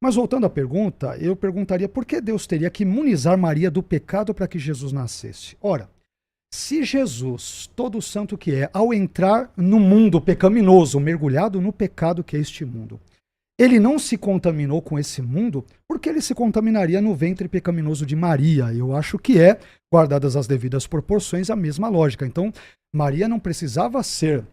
Mas voltando à pergunta, eu perguntaria por que Deus teria que imunizar Maria do pecado para que Jesus nascesse? Ora, se Jesus, todo santo que é, ao entrar no mundo pecaminoso, mergulhado no pecado que é este mundo, ele não se contaminou com esse mundo, porque ele se contaminaria no ventre pecaminoso de Maria. Eu acho que é, guardadas as devidas proporções, a mesma lógica. Então, Maria não precisava ser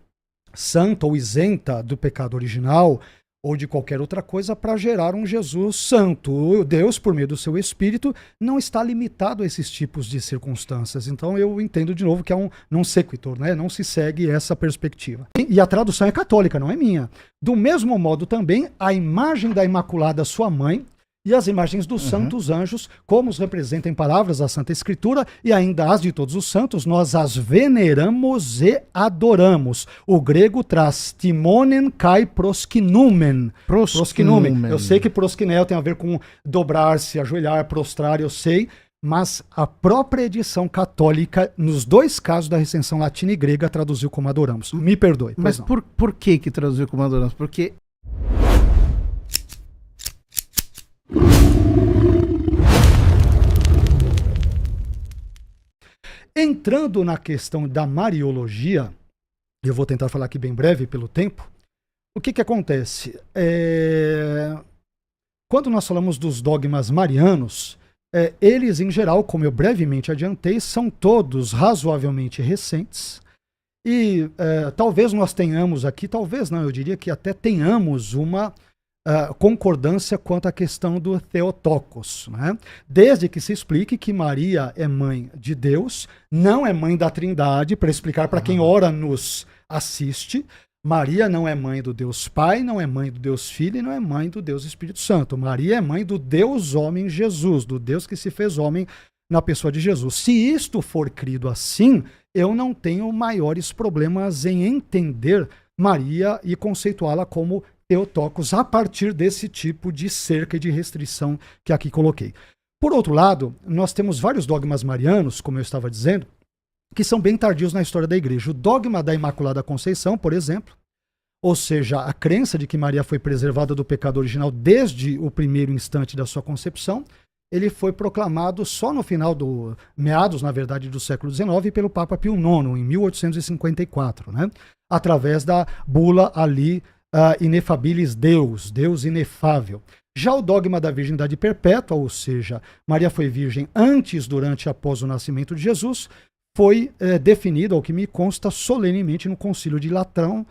santa ou isenta do pecado original ou de qualquer outra coisa para gerar um Jesus santo. Deus, por meio do seu Espírito, não está limitado a esses tipos de circunstâncias. Então eu entendo de novo que é um non sequitur, né? Não se segue essa perspectiva. E a tradução é católica, não é minha. Do mesmo modo também, a imagem da Imaculada, sua mãe, e as imagens dos santos anjos, como os representam em palavras da Santa Escritura, e ainda as de todos os santos, nós as veneramos e adoramos. O grego traz timonen kai proskinumen. Proskinumen. Eu sei que proskinel tem a ver com dobrar-se, ajoelhar, prostrar, eu sei, mas a própria edição católica, nos dois casos da recensão latina e grega, traduziu como adoramos. Me perdoe. Mas por que traduziu como adoramos? Porque entrando na questão da Mariologia, eu vou tentar falar aqui bem breve pelo tempo, o que acontece? Quando nós falamos dos dogmas marianos, eles em geral, como eu brevemente adiantei, são todos razoavelmente recentes e talvez nós tenhamos aqui, talvez não, eu diria que até tenhamos uma concordância quanto à questão do Theotokos, né? Desde que se explique que Maria é mãe de Deus, não é mãe da Trindade, para explicar para quem ora nos assiste, Maria não é mãe do Deus Pai, não é mãe do Deus Filho e não é mãe do Deus Espírito Santo. Maria é mãe do Deus homem Jesus, do Deus que se fez homem na pessoa de Jesus. Se isto for crido assim, eu não tenho maiores problemas em entender Maria e conceituá-la como Theotokos a partir desse tipo de cerca e de restrição que aqui coloquei. Por outro lado, nós temos vários dogmas marianos, como eu estava dizendo, que são bem tardios na história da igreja. O dogma da Imaculada Conceição, por exemplo, ou seja, a crença de que Maria foi preservada do pecado original desde o primeiro instante da sua concepção, ele foi proclamado só no final meados, na verdade, do século XIX pelo Papa Pio IX, em 1854, né? Através da bula ali Inefabilis Deus, Deus inefável. Já o dogma da virgindade perpétua, ou seja, Maria foi virgem antes, durante e após o nascimento de Jesus, foi definido, ao que me consta, solenemente no Concílio de Latrão,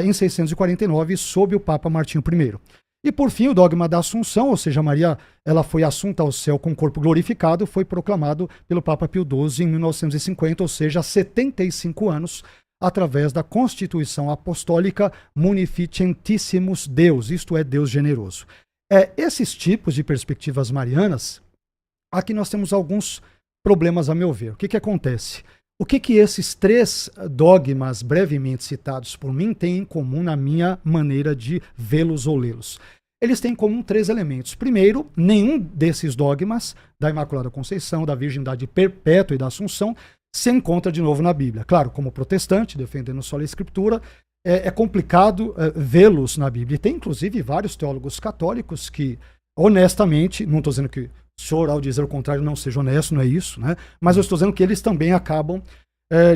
em 649, sob o Papa Martinho I. E por fim, o dogma da Assunção, ou seja, Maria ela foi assunta ao céu com o corpo glorificado, foi proclamado pelo Papa Pio XII em 1950, ou seja, há 75 anos, através da Constituição Apostólica Munificentissimus Deus, isto é, Deus generoso. Esses tipos de perspectivas marianas, aqui nós temos alguns problemas a meu ver. O que acontece? O que esses três dogmas brevemente citados por mim têm em comum na minha maneira de vê-los ou lê-los? Eles têm em comum três elementos. Primeiro, nenhum desses dogmas, da Imaculada Conceição, da Virgindade Perpétua e da Assunção, se encontra de novo na Bíblia. Claro, como protestante, defendendo só a Escritura, é complicado vê-los na Bíblia. E tem, inclusive, vários teólogos católicos que, honestamente, não estou dizendo que o senhor, ao dizer o contrário, não seja honesto, não é isso, né? Mas eu estou dizendo que eles também acabam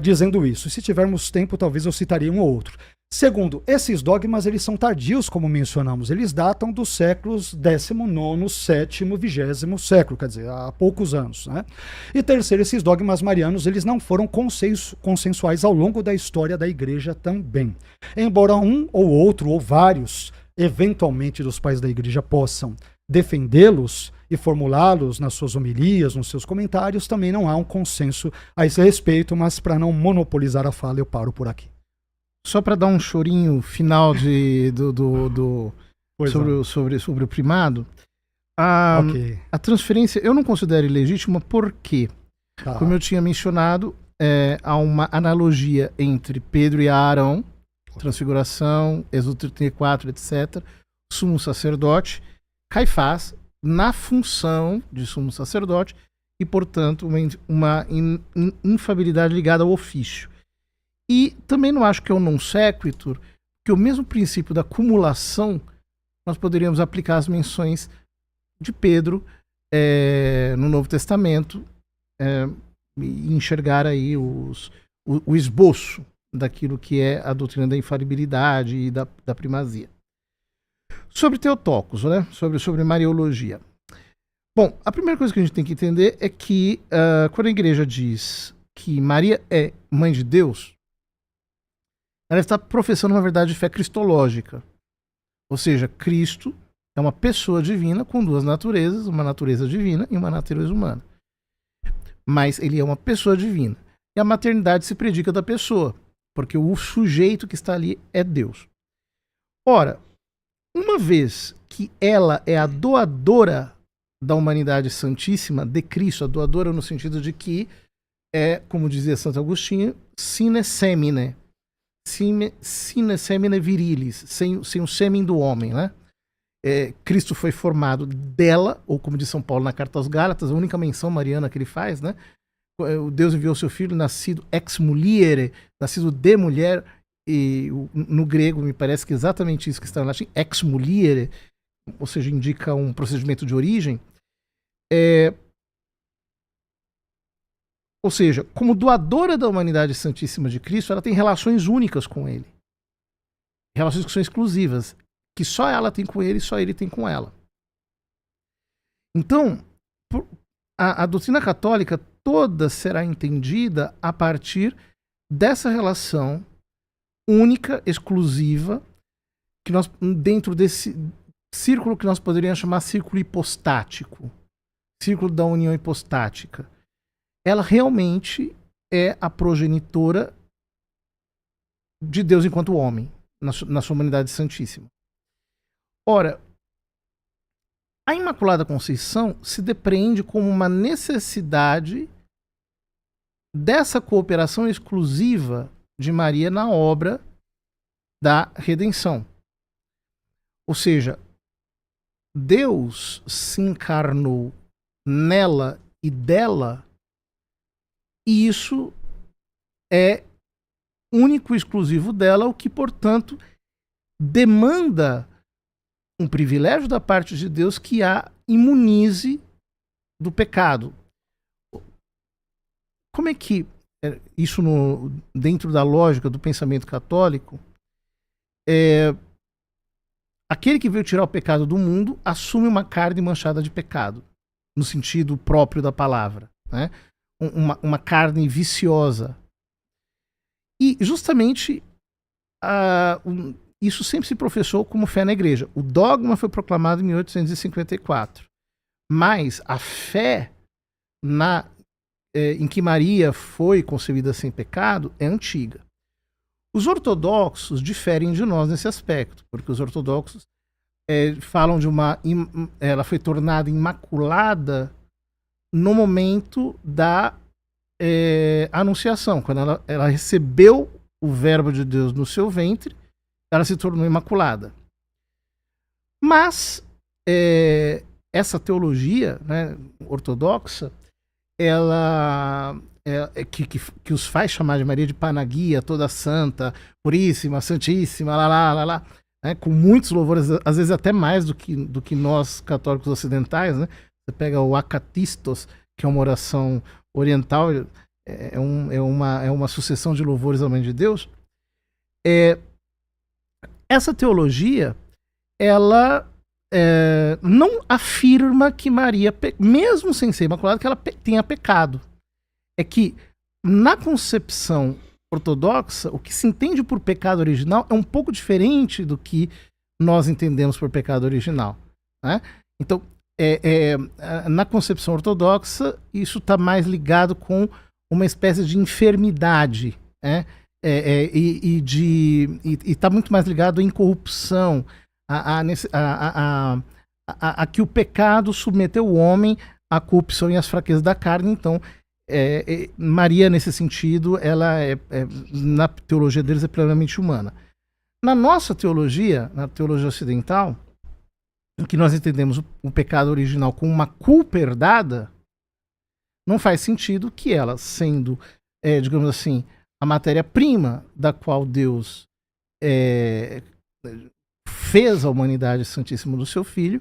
dizendo isso. E se tivermos tempo, talvez eu citaria um ou outro. Segundo, esses dogmas eles são tardios, como mencionamos. Eles datam dos séculos 19º, 7º, 20º século, quer dizer, há poucos anos, né? E terceiro, esses dogmas marianos eles não foram consensuais ao longo da história da igreja também. Embora um ou outro, ou vários, eventualmente dos pais da igreja possam defendê-los e formulá-los nas suas homilias, nos seus comentários, também não há um consenso a esse respeito, mas para não monopolizar a fala, eu paro por aqui. Só para dar um chorinho final sobre o primado, a transferência eu não considero ilegítima porque, como eu tinha mencionado, há uma analogia entre Pedro e Arão, transfiguração, Êxodo 34, etc., sumo sacerdote, Caifás, na função de sumo sacerdote e, portanto, uma infabilidade ligada ao ofício. E também não acho que é um non sequitur, que o mesmo princípio da cumulação nós poderíamos aplicar às menções de Pedro no Novo Testamento e enxergar aí o esboço daquilo que é a doutrina da infalibilidade e da primazia. Sobre Theotokos, né? sobre Mariologia. Bom, a primeira coisa que a gente tem que entender é que quando a igreja diz que Maria é mãe de Deus, ela está professando uma verdade de fé cristológica. Ou seja, Cristo é uma pessoa divina com duas naturezas, uma natureza divina e uma natureza humana. Mas ele é uma pessoa divina. E a maternidade se predica da pessoa, porque o sujeito que está ali é Deus. Ora, uma vez que ela é a doadora da humanidade santíssima, de Cristo, a doadora no sentido de que é, como dizia Santo Agostinho, sine semine. Sine semine virilis, sem o sêmen do homem, né? Cristo foi formado dela, ou como diz São Paulo na Carta aos Gálatas, a única menção mariana que ele faz, né? O Deus enviou seu filho, nascido ex muliere, nascido de mulher, e no grego me parece que é exatamente isso que está no latim, ex muliere, ou seja, indica um procedimento de origem. Ou seja, como doadora da humanidade santíssima de Cristo, ela tem relações únicas com ele. Relações que são exclusivas, que só ela tem com ele e só ele tem com ela. Então, a doutrina católica toda será entendida a partir dessa relação única, exclusiva, que nós, dentro desse círculo que nós poderíamos chamar círculo hipostático, círculo da união hipostática. Ela realmente é a progenitora de Deus enquanto homem, na sua humanidade santíssima. Ora, a Imaculada Conceição se depreende como uma necessidade dessa cooperação exclusiva de Maria na obra da redenção. Ou seja, Deus se encarnou nela e dela, e isso é único e exclusivo dela, o que, portanto, demanda um privilégio da parte de Deus que a imunize do pecado. Como é que isso, dentro da lógica do pensamento católico, aquele que veio tirar o pecado do mundo assume uma carne manchada de pecado, no sentido próprio da palavra, né? Uma carne viciosa. E justamente isso sempre se professou como fé na igreja. O dogma foi proclamado em 1854. Mas a fé em que Maria foi concebida sem pecado é antiga. Os ortodoxos diferem de nós nesse aspecto, porque os ortodoxos falam de ela foi tornada imaculada no momento da anunciação, quando ela recebeu o verbo de Deus no seu ventre, ela se tornou imaculada. Mas essa teologia, né, ortodoxa, ela que os faz chamar de Maria de Panagia, toda santa, puríssima, santíssima, lá, né, com muitos louvores, às vezes até mais do que nós católicos ocidentais, né? Você pega o Acatistos, que é uma oração oriental, é uma sucessão de louvores à Mãe de Deus. Essa teologia, ela não afirma que Maria, mesmo sem ser imaculada, que ela tenha pecado. É que, na concepção ortodoxa, o que se entende por pecado original é um pouco diferente do que nós entendemos por pecado original, né? Então, na concepção ortodoxa, isso está mais ligado com uma espécie de enfermidade, né? E está muito mais ligado à incorrupção, a que o pecado submeteu o homem à corrupção e às fraquezas da carne. Então, Maria, nesse sentido, ela na teologia deles é plenamente humana. Na nossa teologia, na teologia ocidental, em que nós entendemos o pecado original como uma culpa herdada, não faz sentido que ela, sendo, digamos assim, a matéria-prima da qual Deus fez a humanidade santíssima do seu Filho,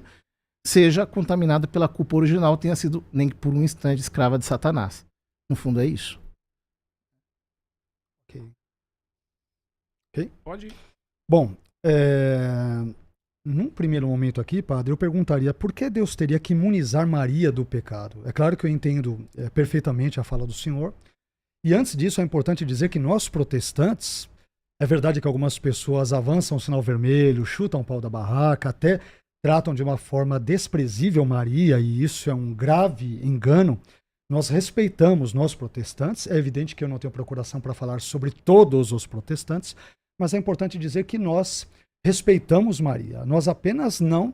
seja contaminada pela culpa original, tenha sido nem por um instante escrava de Satanás. No fundo é isso. Ok? Pode ir. Bom, num primeiro momento aqui, padre, eu perguntaria por que Deus teria que imunizar Maria do pecado? É claro que eu entendo perfeitamente a fala do senhor. E antes disso, é importante dizer que nós protestantes, é verdade que algumas pessoas avançam o sinal vermelho, chutam o pau da barraca, até tratam de uma forma desprezível Maria, e isso é um grave engano. Nós respeitamos nós protestantes. É evidente que eu não tenho procuração para falar sobre todos os protestantes, mas é importante dizer que nós respeitamos Maria. Nós apenas não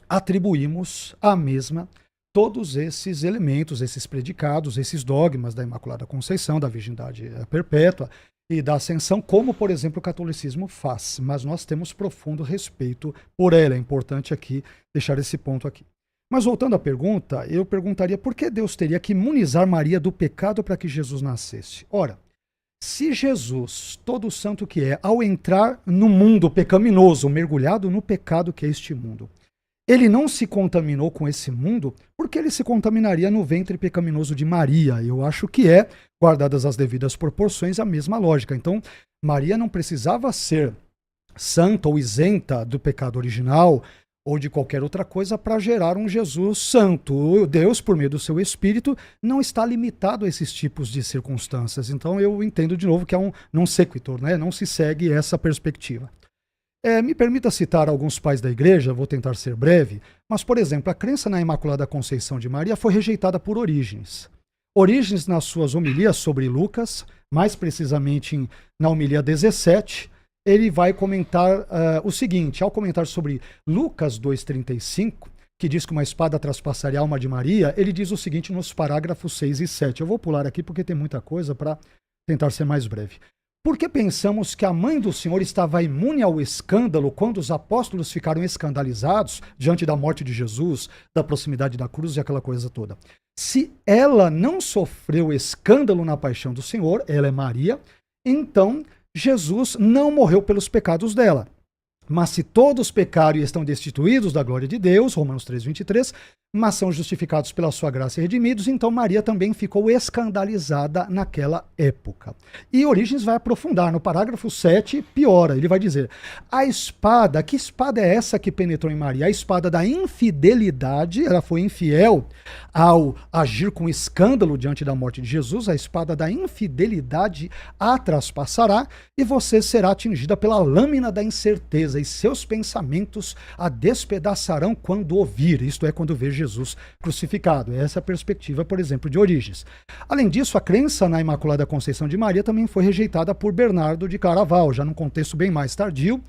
atribuímos à mesma todos esses elementos, esses predicados, esses dogmas da Imaculada Conceição, da Virgindade Perpétua e da Ascensão, como, por exemplo, o catolicismo faz. Mas nós temos profundo respeito por ela. É importante aqui deixar esse ponto aqui. Mas voltando à pergunta, eu perguntaria por que Deus teria que imunizar Maria do pecado para que Jesus nascesse? Ora, se Jesus, todo santo que é, ao entrar no mundo pecaminoso, mergulhado no pecado que é este mundo, ele não se contaminou com esse mundo, porque ele se contaminaria no ventre pecaminoso de Maria. Eu acho que é, guardadas as devidas proporções, a mesma lógica. Então, Maria não precisava ser santa ou isenta do pecado original ou de qualquer outra coisa para gerar um Jesus santo. Deus, por meio do seu Espírito, não está limitado a esses tipos de circunstâncias. Então eu entendo de novo que é um non sequitur, né? Não se segue essa perspectiva. Me permita citar alguns pais da igreja, vou tentar ser breve, mas, por exemplo, a crença na Imaculada Conceição de Maria foi rejeitada por Orígenes. Orígenes, nas suas homilias sobre Lucas, mais precisamente na homilia 17, ele vai comentar o seguinte, ao comentar sobre Lucas 2,35, que diz que uma espada traspassaria a alma de Maria, ele diz o seguinte nos parágrafos 6 e 7. Eu vou pular aqui porque tem muita coisa para tentar ser mais breve. Por que pensamos que a mãe do Senhor estava imune ao escândalo quando os apóstolos ficaram escandalizados diante da morte de Jesus, da proximidade da cruz e aquela coisa toda? Se ela não sofreu escândalo na paixão do Senhor, ela é Maria, então Jesus não morreu pelos pecados dela. Mas se todos pecaram e estão destituídos da glória de Deus, Romanos 3,23, mas são justificados pela sua graça e redimidos, então Maria também ficou escandalizada naquela época. E Orígenes vai aprofundar, no parágrafo 7, piora, ele vai dizer, a espada, que espada é essa que penetrou em Maria? A espada da infidelidade, ela foi infiel ao agir com escândalo diante da morte de Jesus, a espada da infidelidade a traspassará e você será atingida pela lâmina da incerteza e seus pensamentos a despedaçarão quando ouvir, isto é, quando ver Jesus crucificado. Essa é a perspectiva, por exemplo, de Orígenes. Além disso, a crença na Imaculada Conceição de Maria também foi rejeitada por Bernardo de Claraval, já num contexto bem mais tardio,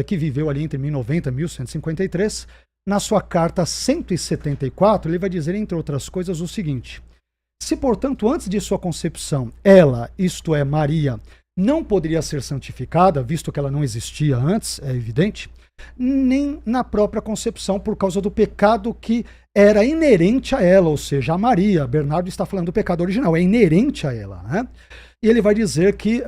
que viveu ali entre 1090 e 1153. Na sua carta 174, ele vai dizer, entre outras coisas, o seguinte: se, portanto, antes de sua concepção, ela, isto é, Maria, não poderia ser santificada, visto que ela não existia antes, é evidente, nem na própria concepção, por causa do pecado que era inerente a ela, ou seja, a Maria. Bernardo está falando do pecado original, é inerente a ela, né? E ele vai dizer que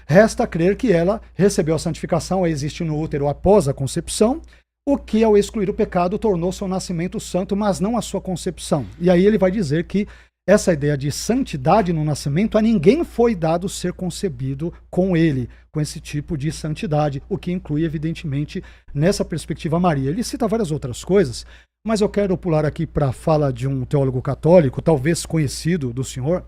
resta crer que ela recebeu a santificação a existir no útero após a concepção, o que, ao excluir o pecado, tornou seu nascimento santo, mas não a sua concepção. E aí ele vai dizer que essa ideia de santidade no nascimento, a ninguém foi dado ser concebido com ele, com esse tipo de santidade, o que inclui, evidentemente, nessa perspectiva Maria. Ele cita várias outras coisas, mas eu quero pular aqui para a fala de um teólogo católico, talvez conhecido do senhor,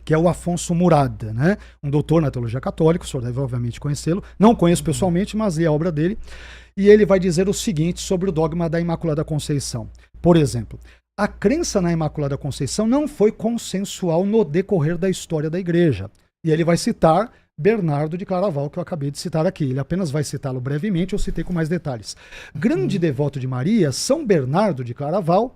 que é o Afonso Murad, né? Um doutor na teologia católica, o senhor deve obviamente conhecê-lo, não conheço pessoalmente, mas li a obra dele, e ele vai dizer o seguinte sobre o dogma da Imaculada Conceição. Por exemplo, a crença na Imaculada Conceição não foi consensual no decorrer da história da Igreja. E ele vai citar Bernardo de Claraval, que eu acabei de citar aqui. Ele apenas vai citá-lo brevemente, eu citei com mais detalhes. Grande devoto de Maria, São Bernardo de Claraval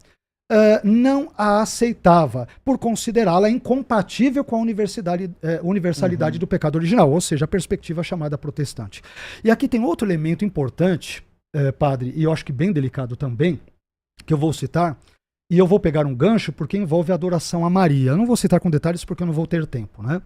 não a aceitava, por considerá-la incompatível com a universalidade do pecado original, ou seja, a perspectiva chamada protestante. E aqui tem outro elemento importante, padre, e eu acho que bem delicado também, que eu vou citar, e eu vou pegar um gancho porque envolve a adoração a Maria. Eu não vou citar com detalhes porque eu não vou ter tempo, né?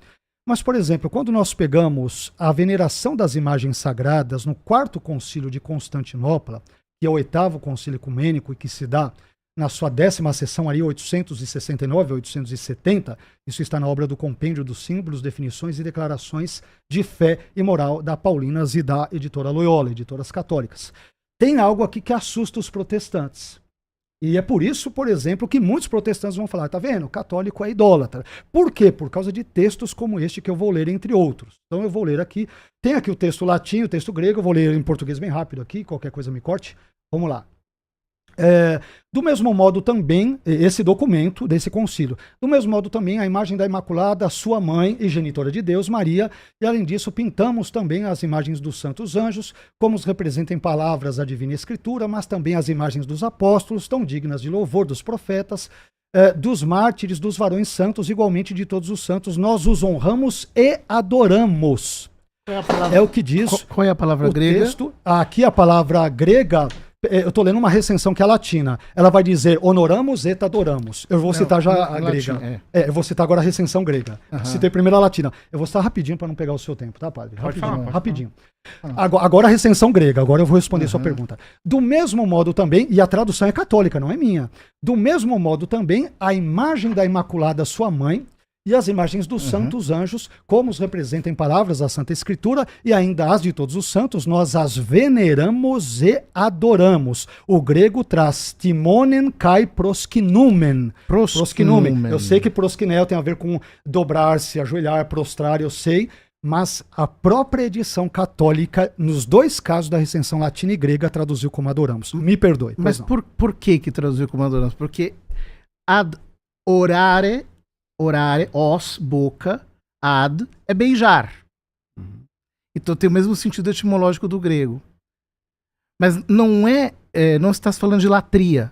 Mas, por exemplo, quando nós pegamos a veneração das imagens sagradas no 4º Concílio de Constantinopla, que é o 8º Concílio Ecumênico e que se dá na sua 10ª sessão, ali 869 a 870, isso está na obra do Compêndio dos Símbolos, Definições e Declarações de Fé e Moral da Paulinas e da editora Loyola, editoras católicas. Tem algo aqui que assusta os protestantes. E é por isso, por exemplo, que muitos protestantes vão falar, tá vendo, o católico é idólatra. Por quê? Por causa de textos como este que eu vou ler, entre outros. Então eu vou ler aqui, tem aqui o texto latim, o texto grego, eu vou ler em português bem rápido aqui, qualquer coisa me corte. Vamos lá. Do mesmo modo também, esse documento desse concílio, do mesmo modo também a imagem da Imaculada, sua mãe e genitora de Deus, Maria, e além disso pintamos também as imagens dos santos anjos, como os representam em palavras a Divina Escritura, mas também as imagens dos apóstolos, tão dignas de louvor, dos profetas, dos mártires, dos varões santos, igualmente de todos os santos, nós os honramos e adoramos. É o que diz. Qual é a palavra grega? Texto. Aqui a palavra grega, eu estou lendo uma recensão que é latina. Ela vai dizer honoramos et adoramos. Eu vou citar já a grega. Latim, eu vou citar agora a recensão grega. Citei primeiro a latina. Eu vou citar rapidinho para não pegar o seu tempo, tá, padre? Rapidinho. Agora a recensão grega. Agora eu vou responder sua pergunta. Do mesmo modo também, e a tradução é católica, não é minha. Do mesmo modo também, a imagem da Imaculada, sua mãe, e as imagens dos santos anjos, como os representam em palavras da Santa Escritura, e ainda as de todos os santos, nós as veneramos e adoramos. O grego traz timonen kai proskinumen. Proskinumen. Eu sei que proskinel tem a ver com dobrar-se, ajoelhar, prostrar, eu sei, mas a própria edição católica, nos dois casos da recensão latina e grega, traduziu como adoramos. Me perdoe. Mas por que traduziu como adoramos? Porque orare, os, boca, ad, é beijar. Então tem o mesmo sentido etimológico do grego. Mas não está falando de latria.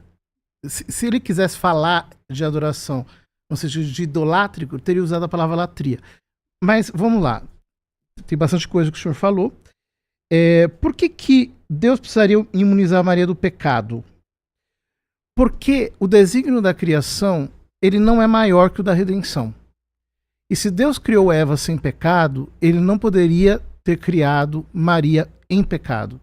Se ele quisesse falar de adoração no sentido de idolátrico, teria usado a palavra latria. Mas vamos lá. Tem bastante coisa que o senhor falou. Por que Deus precisaria imunizar Maria do pecado? Porque o desígnio da criação ele não é maior que o da redenção. E se Deus criou Eva sem pecado, ele não poderia ter criado Maria em pecado.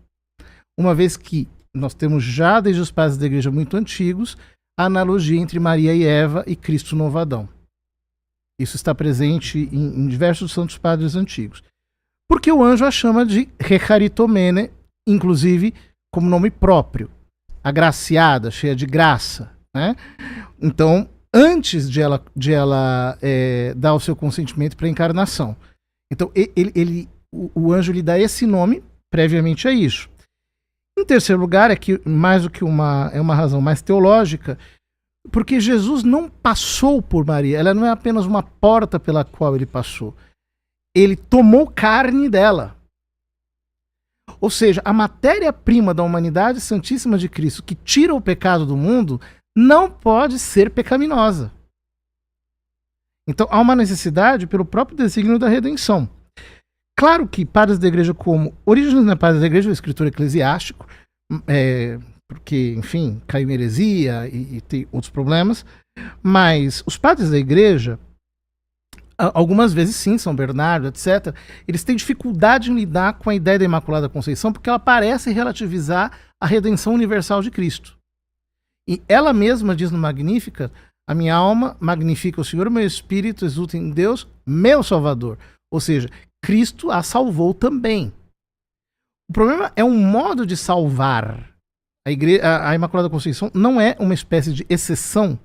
Uma vez que nós temos já desde os padres da igreja muito antigos a analogia entre Maria e Eva e Cristo novo Adão. Isso está presente em diversos santos padres antigos. Porque o anjo a chama de Recharitomene, inclusive como nome próprio. Agraciada, cheia de graça. Né? Então, antes de ela dar o seu consentimento para a encarnação. Então, o anjo lhe dá esse nome previamente a isso. Em terceiro lugar, mais do que é uma razão mais teológica, porque Jesus não passou por Maria, ela não é apenas uma porta pela qual ele passou. Ele tomou carne dela. Ou seja, a matéria-prima da humanidade santíssima de Cristo, que tira o pecado do mundo, não pode ser pecaminosa. Então há uma necessidade pelo próprio desígnio da redenção. Claro que padres da igreja como Orígenes não é padre da igreja, é um escritor eclesiástico, porque, enfim, caiu em heresia e tem outros problemas, mas os padres da igreja, algumas vezes sim, São Bernardo, etc., eles têm dificuldade em lidar com a ideia da Imaculada Conceição porque ela parece relativizar a redenção universal de Cristo. E ela mesma diz no Magnífica, a minha alma magnifica o Senhor, meu espírito exulta em Deus, meu Salvador. Ou seja, Cristo a salvou também. O problema é um modo de salvar. A Imaculada Conceição não é uma espécie de exceção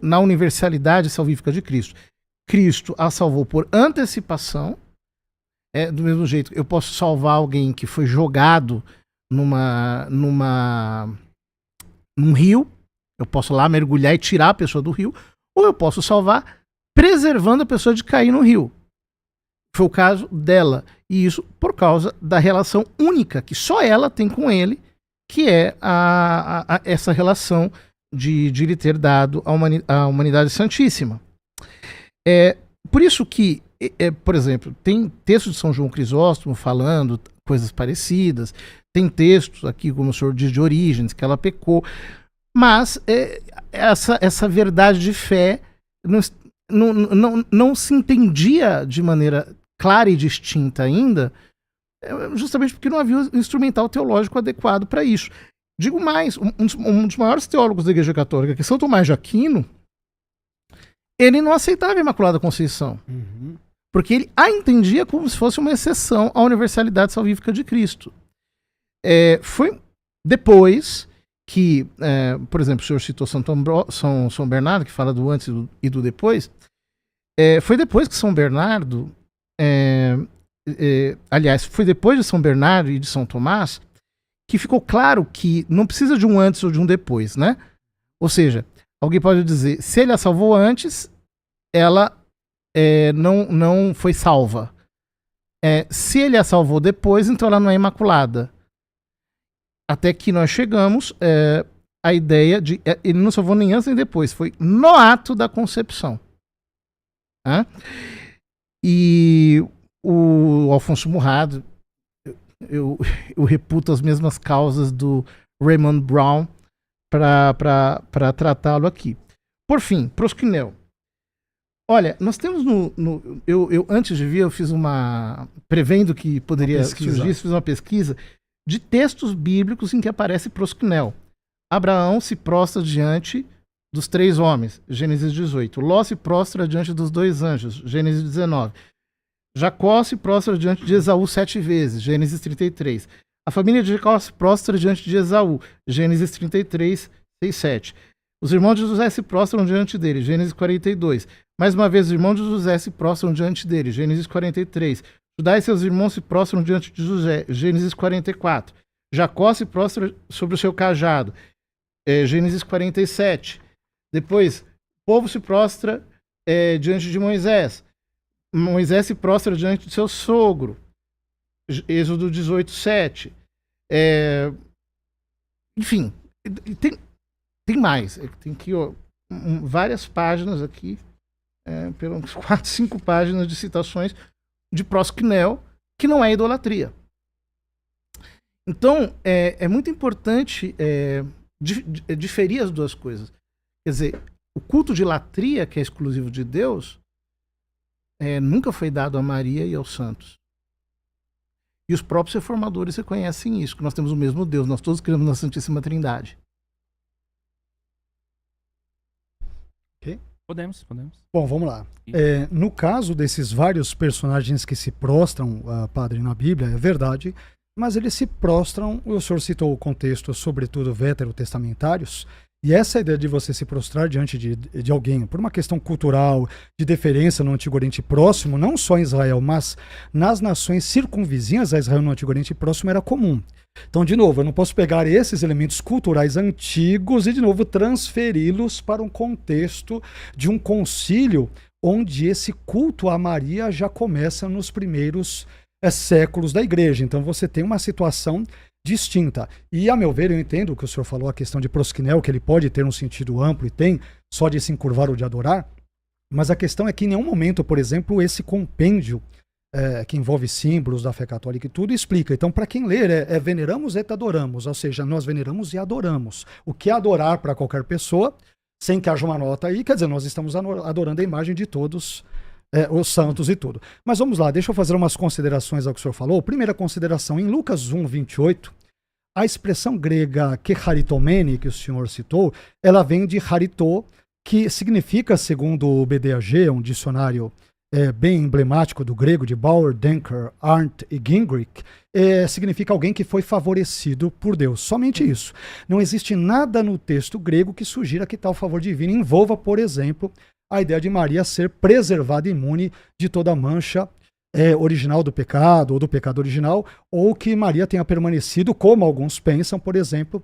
na universalidade salvífica de Cristo. Cristo a salvou por antecipação. Do mesmo jeito, eu posso salvar alguém que foi jogado num rio, eu posso lá mergulhar e tirar a pessoa do rio, ou eu posso salvar preservando a pessoa de cair no rio. Foi o caso dela, e isso por causa da relação única que só ela tem com ele, que é essa relação de lhe ter dado a humanidade santíssima. Por isso que, por exemplo, tem texto de São João Crisóstomo falando coisas parecidas, tem textos aqui, como o senhor diz, de Orígenes, que ela pecou, mas essa verdade de fé não se entendia de maneira clara e distinta ainda, justamente porque não havia um instrumental teológico adequado para isso. Digo mais, um dos maiores teólogos da Igreja Católica, que é São Tomás de Aquino, ele não aceitava a Imaculada Conceição. Uhum. Porque ele a entendia como se fosse uma exceção à universalidade salvífica de Cristo. Foi depois que, por exemplo, o senhor citou São Bernardo, que fala do antes e do depois. Foi depois que São Bernardo, aliás, foi depois de São Bernardo e de São Tomás, que ficou claro que não precisa de um antes ou de um depois, né? Ou seja, alguém pode dizer, se ele a salvou antes, ela não foi salva. Se ele a salvou depois, então ela não é imaculada. Até que nós chegamos à ideia de... ele não salvou nem antes nem depois, foi no ato da concepção. E o Alfonso Murrado, eu reputo as mesmas causas do Raymond Brown para tratá-lo aqui. Por fim, prosquinel. Olha, nós temos eu antes de vir, eu fiz prevendo que poderia surgir, fiz uma pesquisa de textos bíblicos em que aparece prosquinel. Abraão se prostra diante dos 3 homens, Gênesis 18. Ló se prostra diante dos 2 anjos, Gênesis 19. Jacó se prostra diante de Esaú 7 vezes, Gênesis 33. A família de Jacó se prostra diante de Esaú, Gênesis 33, 6, 7. Os irmãos de José se prostram diante dele, Gênesis 42. Mais uma vez, os irmãos de José se prostram diante dele, Gênesis 43. Judá e seus irmãos se prostram diante de José, Gênesis 44. Jacó se prostra sobre o seu cajado, Gênesis 47. Depois, o povo se prostra diante de Moisés. Moisés se prostra diante de seu sogro, Êxodo 18, 7. Enfim, tem mais. Tem aqui várias páginas aqui, pelas 4, 5 páginas de citações de prosquinel, que não é idolatria. Então, é muito importante diferir as duas coisas. Quer dizer, o culto de latria, que é exclusivo de Deus, nunca foi dado a Maria e aos santos. E os próprios reformadores reconhecem isso, que nós temos o mesmo Deus, nós todos cremos na Santíssima Trindade. Ok? Podemos. Bom, vamos lá. No caso desses vários personagens que se prostram, padre, na Bíblia, é verdade, mas eles se prostram, o senhor citou o contexto, sobretudo veterotestamentários, e essa ideia de você se prostrar diante de alguém, por uma questão cultural, de deferência no Antigo Oriente Próximo, não só em Israel, mas nas nações circunvizinhas a Israel no Antigo Oriente Próximo, era comum. Então, de novo, eu não posso pegar esses elementos culturais antigos e, de novo, transferi-los para um contexto de um concílio onde esse culto a Maria já começa nos primeiros séculos da igreja. Então, você tem uma situação distinta. E, a meu ver, eu entendo o que o senhor falou, a questão de prosquinel, que ele pode ter um sentido amplo e tem, só de se encurvar ou de adorar, mas a questão é que em nenhum momento, por exemplo, esse compêndio que envolve símbolos da fé católica e tudo, explica. Então, para quem ler, veneramos et adoramos, ou seja, nós veneramos e adoramos. O que é adorar para qualquer pessoa, sem que haja uma nota aí, quer dizer, nós estamos adorando a imagem de todos os santos e tudo. Mas vamos lá, deixa eu fazer umas considerações ao que o senhor falou. Primeira consideração, em Lucas 1, 28, a expressão grega que charitomene, que o senhor citou, ela vem de charito, que significa, segundo o BDAG, um dicionário bem emblemático do grego, de Bauer, Denker, Arndt e Gingrich, significa alguém que foi favorecido por Deus. Somente isso. Não existe nada no texto grego que sugira que tal favor divino envolva, por exemplo, a ideia de Maria ser preservada imune de toda mancha original do pecado, ou do pecado original, ou que Maria tenha permanecido, como alguns pensam, por exemplo,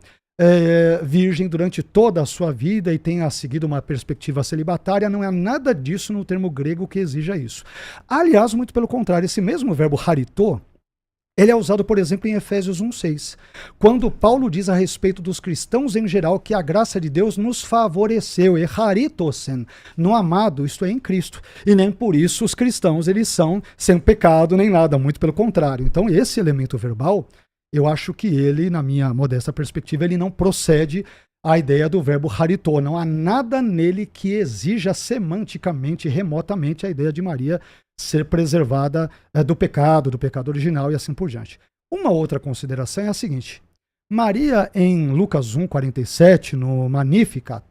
virgem durante toda a sua vida e tenha seguido uma perspectiva celibatária. Não há nada disso no termo grego que exija isso. Aliás, muito pelo contrário, esse mesmo verbo charito, ele é usado, por exemplo, em Efésios 1,6, quando Paulo diz a respeito dos cristãos em geral que a graça de Deus nos favoreceu, e charitosen, no amado, isto é, em Cristo. E nem por isso os cristãos eles são sem pecado nem nada, muito pelo contrário. Então esse elemento verbal, eu acho que ele, na minha modesta perspectiva, ele não procede à ideia do verbo charito. Não há nada nele que exija semanticamente, remotamente, a ideia de Maria ser preservada do pecado original e assim por diante. Uma outra consideração é a seguinte: Maria, em Lucas 1,47, no Magnificat,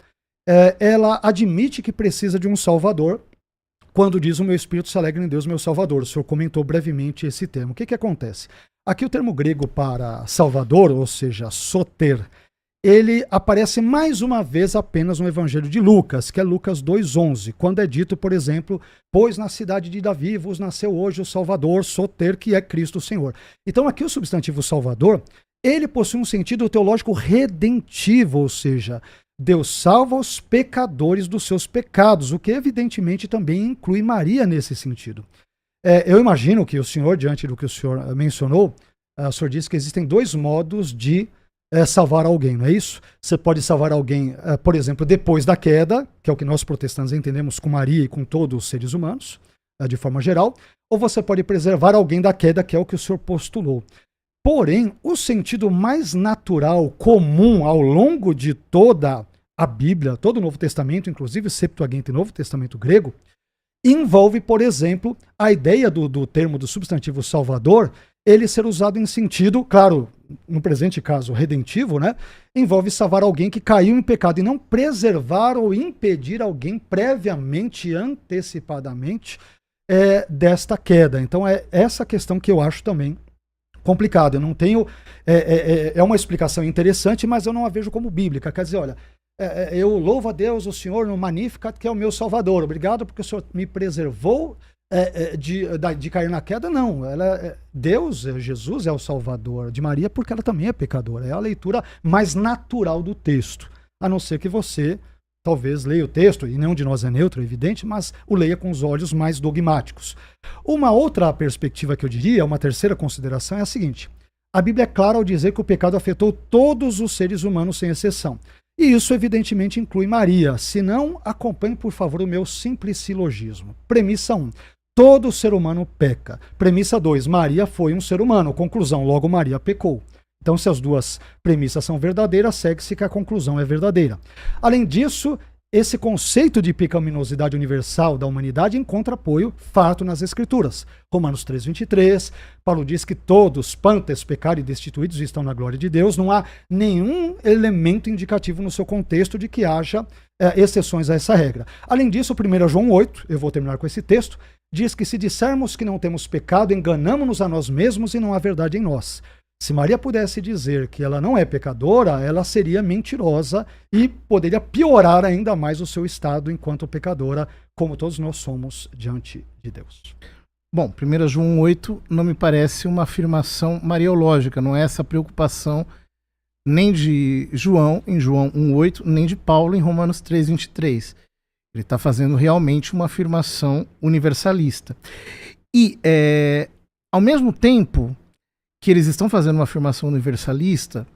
ela admite que precisa de um Salvador, quando diz: o meu espírito se alegra em Deus, meu Salvador. O senhor comentou brevemente esse termo. O que acontece? Aqui o termo grego para Salvador, ou seja, soter, ele aparece mais uma vez apenas no Evangelho de Lucas, que é Lucas 2,11, quando é dito, por exemplo: pois na cidade de Davi vos nasceu hoje o Salvador, soter, que é Cristo o Senhor. Então aqui o substantivo Salvador, ele possui um sentido teológico redentivo, ou seja, Deus salva os pecadores dos seus pecados, o que evidentemente também inclui Maria nesse sentido. Eu imagino que o senhor, diante do que o senhor mencionou, o senhor disse que existem dois modos de salvar alguém, não é isso? Você pode salvar alguém, por exemplo, depois da queda, que é o que nós protestantes entendemos com Maria e com todos os seres humanos, de forma geral, ou você pode preservar alguém da queda, que é o que o senhor postulou. Porém, o sentido mais natural, comum, ao longo de toda a Bíblia, todo o Novo Testamento, inclusive Septuaginta e Novo Testamento grego, envolve, por exemplo, a ideia do termo do substantivo Salvador, ele ser usado em sentido, claro, no presente caso, redentivo, né? Envolve salvar alguém que caiu em pecado e não preservar ou impedir alguém previamente, antecipadamente, desta queda. Então é essa questão que eu acho também complicada. Eu não tenho... É uma explicação interessante, mas eu não a vejo como bíblica. Quer dizer, olha, eu louvo a Deus, o Senhor, no Magnificat, que é o meu Salvador. Obrigado porque o Senhor me preservou de cair na queda. Não, Deus, Jesus é o Salvador de Maria porque ela também é pecadora. É a leitura mais natural do texto. A não ser que você talvez leia o texto, e nenhum de nós é neutro, é evidente, mas o leia com os olhos mais dogmáticos. Uma outra perspectiva que eu diria, uma terceira consideração, é a seguinte: a Bíblia é clara ao dizer que o pecado afetou todos os seres humanos sem exceção. E isso evidentemente inclui Maria. Se não, acompanhe por favor o meu simples silogismo. Premissa 1. Todo ser humano peca. Premissa 2. Maria foi um ser humano. Conclusão. Logo, Maria pecou. Então, se as duas premissas são verdadeiras, segue-se que a conclusão é verdadeira. Além disso, esse conceito de pecaminosidade universal da humanidade encontra apoio farto nas Escrituras. Romanos 3,23, Paulo diz que todos, pantes, pecados e destituídos, estão na glória de Deus. Não há nenhum elemento indicativo no seu contexto de que haja exceções a essa regra. Além disso, 1 João 8, eu vou terminar com esse texto, diz que se dissermos que não temos pecado, enganamos-nos a nós mesmos e não há verdade em nós. Se Maria pudesse dizer que ela não é pecadora, ela seria mentirosa e poderia piorar ainda mais o seu estado enquanto pecadora, como todos nós somos diante de Deus. Bom, 1 João 8 não me parece uma afirmação mariológica, não é essa preocupação nem de João, em João 1,8, nem de Paulo, em Romanos 3,23. Ele está fazendo realmente uma afirmação universalista. E, ao mesmo tempo que eles estão fazendo uma afirmação universalista,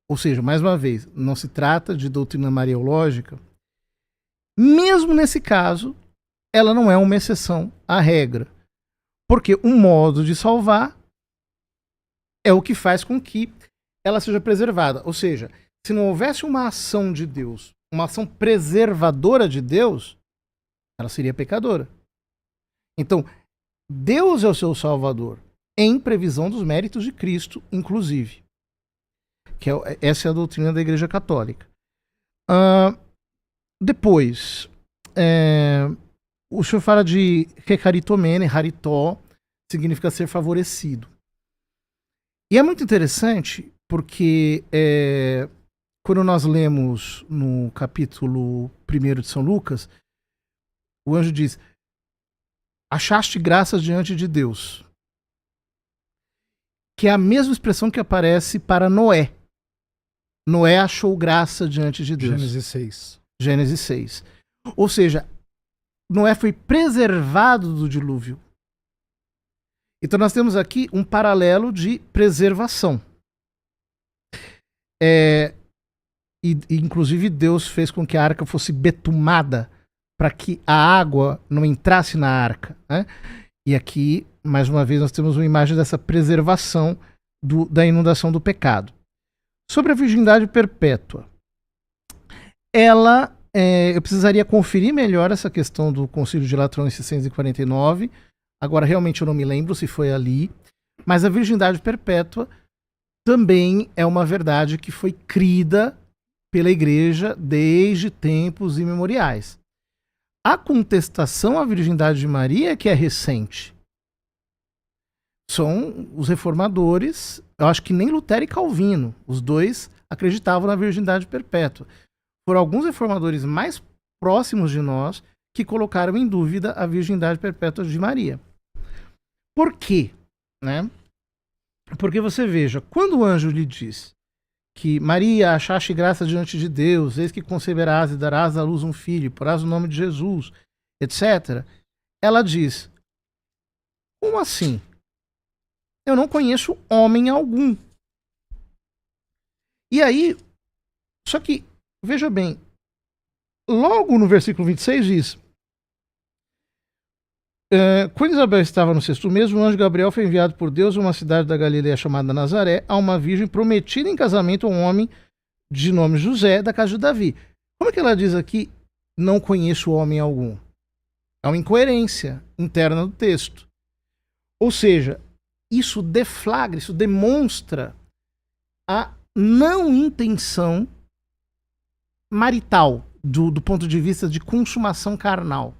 ou seja, mais uma vez, não se trata de doutrina mariológica, mesmo nesse caso, ela não é uma exceção à regra. Porque um modo de salvar é o que faz com que ela seja preservada. Ou seja, se não houvesse uma ação de Deus, uma ação preservadora de Deus, ela seria pecadora. Então, Deus é o seu Salvador, em previsão dos méritos de Cristo, inclusive. Essa é a doutrina da Igreja Católica. Depois, o senhor fala de recaritomene, haritó, significa ser favorecido. E é muito interessante porque quando nós lemos no capítulo 1 de São Lucas, o anjo diz: achaste graças diante de Deus. Que é a mesma expressão que aparece para Noé. Noé achou graça diante de Deus. Gênesis 6. Gênesis 6. Ou seja, Noé foi preservado do dilúvio. Então nós temos aqui um paralelo de preservação. E inclusive Deus fez com que a arca fosse betumada para que a água não entrasse na arca, né? E aqui, mais uma vez, nós temos uma imagem dessa preservação da inundação do pecado. Sobre a virgindade perpétua, ela eu precisaria conferir melhor essa questão do Concílio de Latrão em 649. Agora, realmente, eu não me lembro se foi ali. Mas a virgindade perpétua também é uma verdade que foi crida pela Igreja desde tempos imemoriais. A contestação à virgindade de Maria é que é recente. São os reformadores, eu acho que nem Lutero e Calvino, os dois acreditavam na virgindade perpétua. Foram alguns reformadores mais próximos de nós que colocaram em dúvida a virgindade perpétua de Maria. Por quê? Né? Porque você veja, quando o anjo lhe diz que Maria, achaste graça diante de Deus, eis que conceberás e darás à luz um filho, porás o nome de Jesus, etc. Ela diz, como assim? Eu não conheço homem algum. E aí, só que, veja bem, logo no versículo 26 diz, quando Isabel estava no 6º mês, o anjo Gabriel foi enviado por Deus a uma cidade da Galileia chamada Nazaré, a uma virgem prometida em casamento a um homem de nome José, da casa de Davi. Como é que ela diz aqui, não conheço homem algum? É uma incoerência interna do texto. Ou seja, isso deflagra, isso demonstra a não intenção marital do ponto de vista de consumação carnal.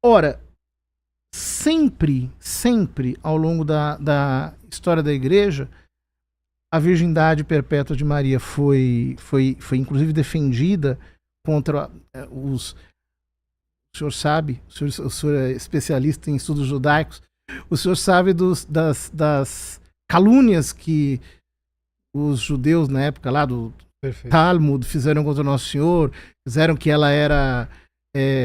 Ora, sempre ao longo da história da Igreja, a virgindade perpétua de Maria foi inclusive defendida contra os... O senhor sabe, o senhor é especialista em estudos judaicos, o senhor sabe das calúnias que os judeus na época lá do Talmud fizeram contra o Nosso Senhor, fizeram que ela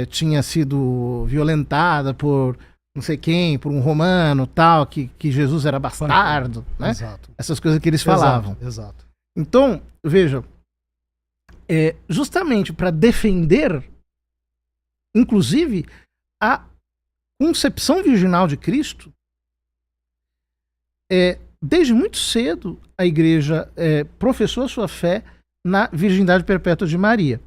tinha sido violentada por não sei quem, por um romano, tal, que Jesus era bastardo, né? Exato. Essas coisas que eles falavam. Exato. Então, veja, justamente para defender, inclusive, a concepção virginal de Cristo, desde muito cedo a Igreja professou a sua fé na virgindade perpétua de Maria.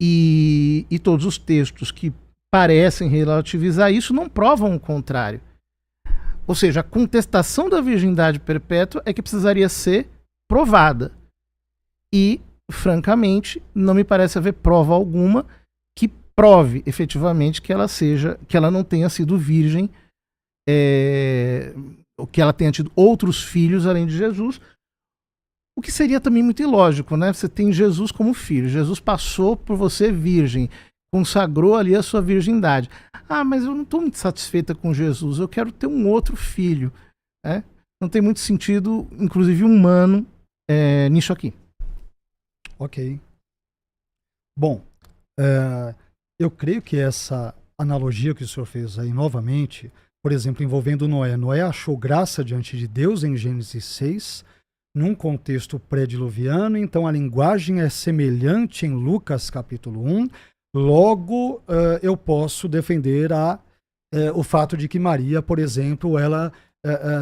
E todos os textos que parecem relativizar isso não provam o contrário. Ou seja, a contestação da virgindade perpétua é que precisaria ser provada. E, francamente, não me parece haver prova alguma que prove efetivamente que ela não tenha sido virgem, ou que ela tenha tido outros filhos além de Jesus. O que seria também muito ilógico, né? Você tem Jesus como filho. Jesus passou por você virgem, consagrou ali a sua virgindade. Ah, mas eu não estou muito satisfeita com Jesus, eu quero ter um outro filho. Né? Não tem muito sentido, inclusive humano, nisso aqui. Ok. Bom, eu creio que essa analogia que o senhor fez aí novamente, por exemplo, envolvendo Noé. Noé achou graça diante de Deus em Gênesis 6, num contexto pré-diluviano, então a linguagem é semelhante em Lucas capítulo 1, logo eu posso defender o fato de que Maria, por exemplo, ela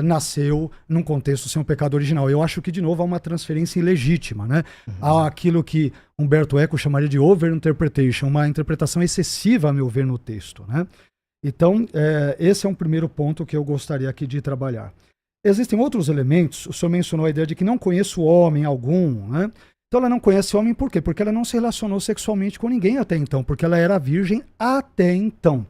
nasceu num contexto sem um pecado original. Eu acho que, de novo, há uma transferência ilegítima, né? Há aquilo que Humberto Eco chamaria de overinterpretation, uma interpretação excessiva, a meu ver, no texto, né? Então, esse é um primeiro ponto que eu gostaria aqui de trabalhar. Existem outros elementos, o senhor mencionou a ideia de que não conheço homem algum, né? Então ela não conhece homem por quê? Porque ela não se relacionou sexualmente com ninguém até então, porque ela era virgem até então.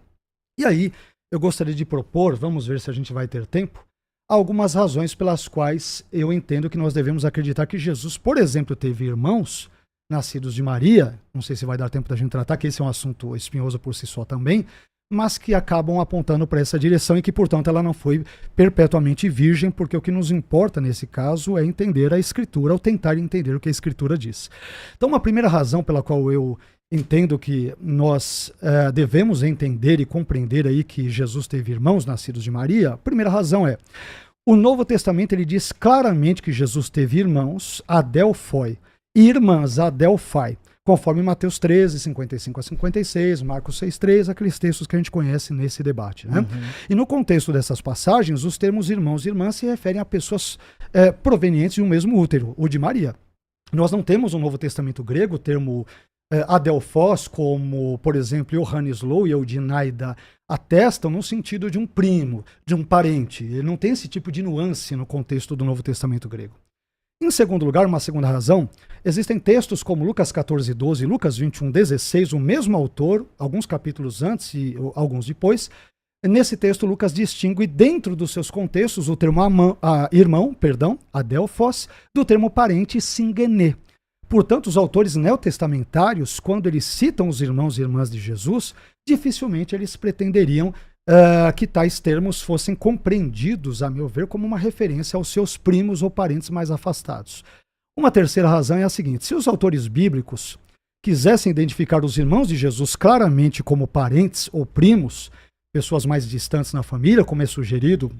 E aí, eu gostaria de propor, vamos ver se a gente vai ter tempo, algumas razões pelas quais eu entendo que nós devemos acreditar que Jesus, por exemplo, teve irmãos nascidos de Maria, não sei se vai dar tempo da gente tratar, que esse é um assunto espinhoso por si só também, mas que acabam apontando para essa direção e que, portanto, ela não foi perpetuamente virgem, porque o que nos importa nesse caso é entender a Escritura, ou tentar entender o que a Escritura diz. Então, uma primeira razão pela qual eu entendo que nós devemos entender e compreender aí que Jesus teve irmãos nascidos de Maria, a primeira razão é, o Novo Testamento ele diz claramente que Jesus teve irmãos, adelphoi, e irmãs, adelphai, conforme Mateus 13, 55 a 56, Marcos 6,3, aqueles textos que a gente conhece nesse debate. Né? E no contexto dessas passagens, os termos irmãos e irmãs se referem a pessoas provenientes de um mesmo útero, o de Maria. nós não temos no Novo Testamento grego o termo adelphos, como, por exemplo, Johannes Low e Eudinaida atestam, no sentido de um primo, de um parente. Ele não tem esse tipo de nuance no contexto do Novo Testamento grego. Em segundo lugar, uma segunda razão, existem textos como Lucas 14:12 e Lucas 21:16, o mesmo autor, alguns capítulos antes e alguns depois. Nesse texto, Lucas distingue dentro dos seus contextos o termo irmão, adelphos, do termo parente, singene. Portanto, os autores neotestamentários, quando eles citam os irmãos e irmãs de Jesus, dificilmente eles pretenderiam que tais termos fossem compreendidos, a meu ver, como uma referência aos seus primos ou parentes mais afastados. Uma terceira razão é a seguinte: se os autores bíblicos quisessem identificar os irmãos de Jesus claramente como parentes ou primos, pessoas mais distantes na família, como é sugerido,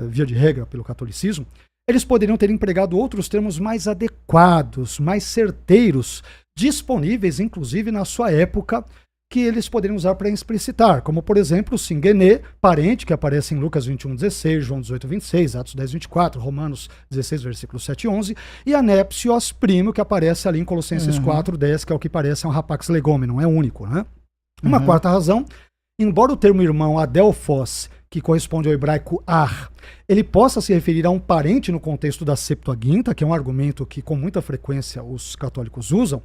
via de regra, pelo catolicismo, eles poderiam ter empregado outros termos mais adequados, mais certeiros, disponíveis, inclusive, na sua época, que eles poderiam usar para explicitar, como, por exemplo, singene, parente, que aparece em Lucas 21:16, João 18:26, Atos 10:24, Romanos 16, versículos 7 e 11, e anepsios, primo, que aparece ali em Colossenses 4:10, que é o que parece um rapax legome, não é único, né? Uma quarta razão, embora o termo irmão adelphos, que corresponde ao hebraico ar, ele possa se referir a um parente no contexto da Septuaginta, que é um argumento que com muita frequência os católicos usam,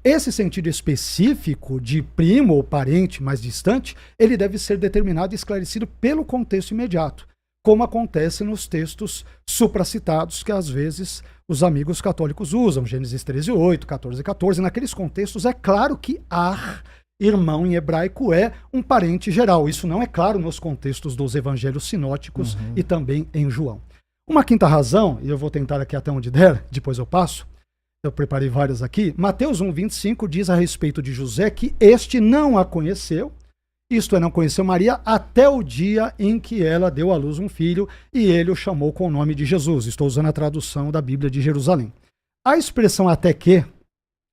esse sentido específico de primo ou parente mais distante, ele deve ser determinado e esclarecido pelo contexto imediato, como acontece nos textos supracitados que às vezes os amigos católicos usam, Gênesis 13:8, 14:14, naqueles contextos é claro que ar, irmão em hebraico, é um parente geral. Isso não é claro nos contextos dos evangelhos sinóticos e também em João. Uma quinta razão, e eu vou tentar aqui até onde der, depois eu passo, eu preparei várias aqui. Mateus 1:25 diz a respeito de José que este não a conheceu, isto é, não conheceu Maria até o dia em que ela deu à luz um filho e ele o chamou com o nome de Jesus. Estou usando a tradução da Bíblia de Jerusalém. A expressão até que,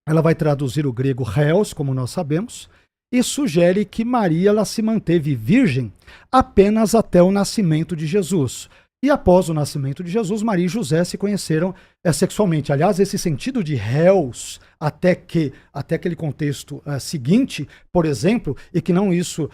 ela vai traduzir o grego reos, como nós sabemos, e sugere que Maria ela se manteve virgem apenas até o nascimento de Jesus. E após o nascimento de Jesus, Maria e José se conheceram sexualmente. Aliás, esse sentido de reos, até aquele contexto seguinte, por exemplo, e que não isso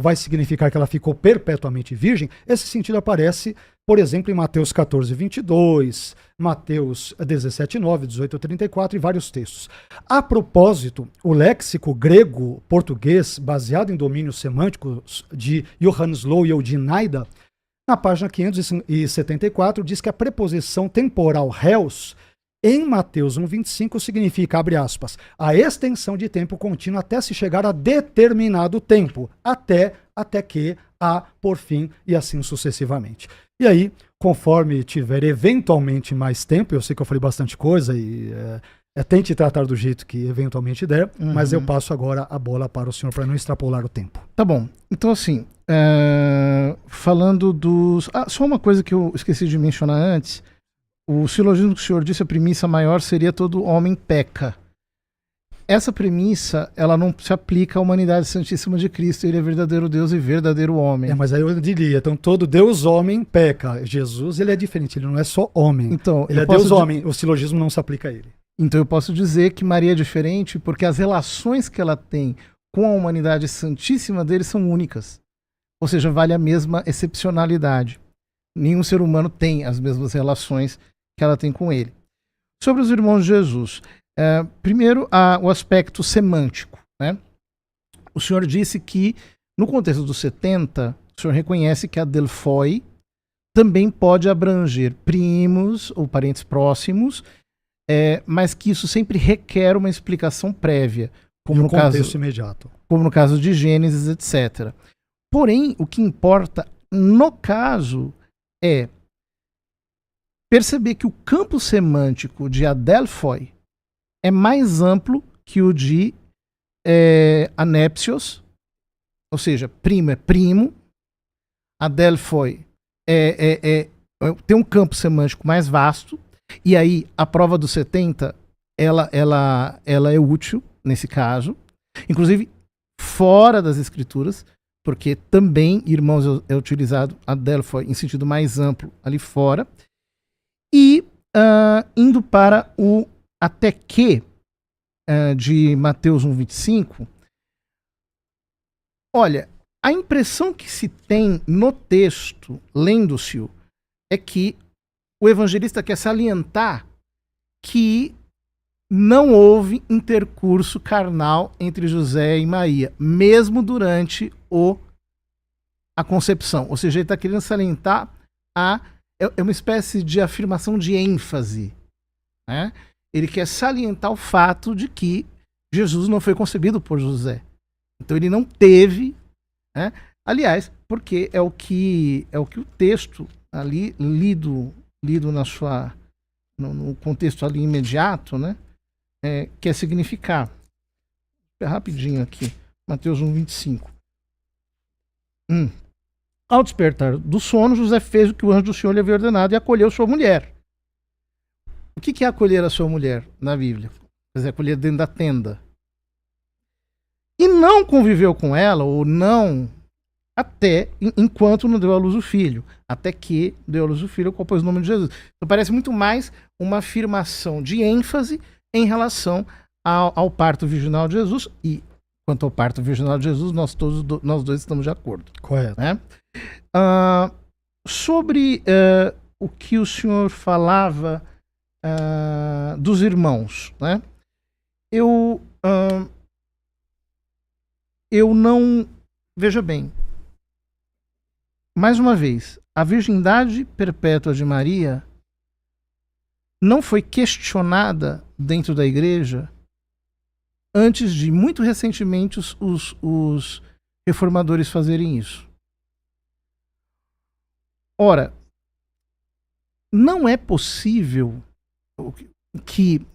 vai significar que ela ficou perpetuamente virgem, esse sentido aparece, por exemplo, em Mateus 14:22, Mateus 17:9, 18:34 e vários textos. A propósito, o léxico grego-português, baseado em domínios semânticos de Johannes Low e Eudinaida, na página 574, diz que a preposição temporal reus em Mateus 1:25 significa, abre aspas, a extensão de tempo contínuo até se chegar a determinado tempo, até que há, por fim, e assim sucessivamente. E aí, conforme tiver eventualmente mais tempo, eu sei que eu falei bastante coisa e tente tratar do jeito que eventualmente der, mas eu passo agora a bola para o senhor para não extrapolar o tempo. Tá bom. Então, assim, falando dos... só uma coisa que eu esqueci de mencionar antes. O silogismo que o senhor disse, a premissa maior seria todo homem peca. Essa premissa, ela não se aplica à humanidade santíssima de Cristo. Ele é verdadeiro Deus e verdadeiro homem. Mas aí eu diria, então todo Deus homem peca. Jesus, ele é diferente, ele não é só homem. Então, ele é Deus homem, o silogismo não se aplica a ele. Então eu posso dizer que Maria é diferente porque as relações que ela tem com a humanidade santíssima dele são únicas. Ou seja, vale a mesma excepcionalidade. Nenhum ser humano tem as mesmas relações que ela tem com ele. Sobre os irmãos de Jesus, primeiro o aspecto semântico, né? O senhor disse que no contexto dos 70, o senhor reconhece que a Delphoi também pode abranger primos ou parentes próximos, mas que isso sempre requer uma explicação prévia, como no contexto imediato, como no caso de Gênesis, etc. Porém, o que importa no caso é perceber que o campo semântico de adelphoi é mais amplo que o de anepsios, ou seja, primo é primo, adelphoi tem um campo semântico mais vasto, e aí a prova dos 70 ela é útil nesse caso, inclusive fora das escrituras, porque também irmãos é utilizado adelphoi em sentido mais amplo ali fora. E indo para o até que, de Mateus 1,25, olha, a impressão que se tem no texto, lendo-se-o, é que o evangelista quer salientar que não houve intercurso carnal entre José e Maria, mesmo durante a concepção. Ou seja, ele está querendo salientar é uma espécie de afirmação de ênfase, né? Ele quer salientar o fato de que Jesus não foi concebido por José. Então ele não teve, né? Aliás, porque é o que o texto ali lido no contexto ali imediato, né? Quer significar. Rapidinho aqui, Mateus 1,25. Ao despertar do sono, José fez o que o anjo do Senhor lhe havia ordenado e acolheu sua mulher. O que é acolher a sua mulher na Bíblia? Quer dizer, acolher dentro da tenda. E não conviveu com ela, ou não, até enquanto não deu à luz o filho. Até que deu à luz o filho, qual pôs o nome de Jesus. Então parece muito mais uma afirmação de ênfase em relação ao parto virginal de Jesus. E quanto ao parto virginal de Jesus, nós dois estamos de acordo. Correto. Né? Sobre o que o senhor falava dos irmãos, né? Eu não... Veja bem, mais uma vez, a virgindade perpétua de Maria não foi questionada dentro da igreja antes de, muito recentemente, os reformadores fazerem isso. Ora, não é possível que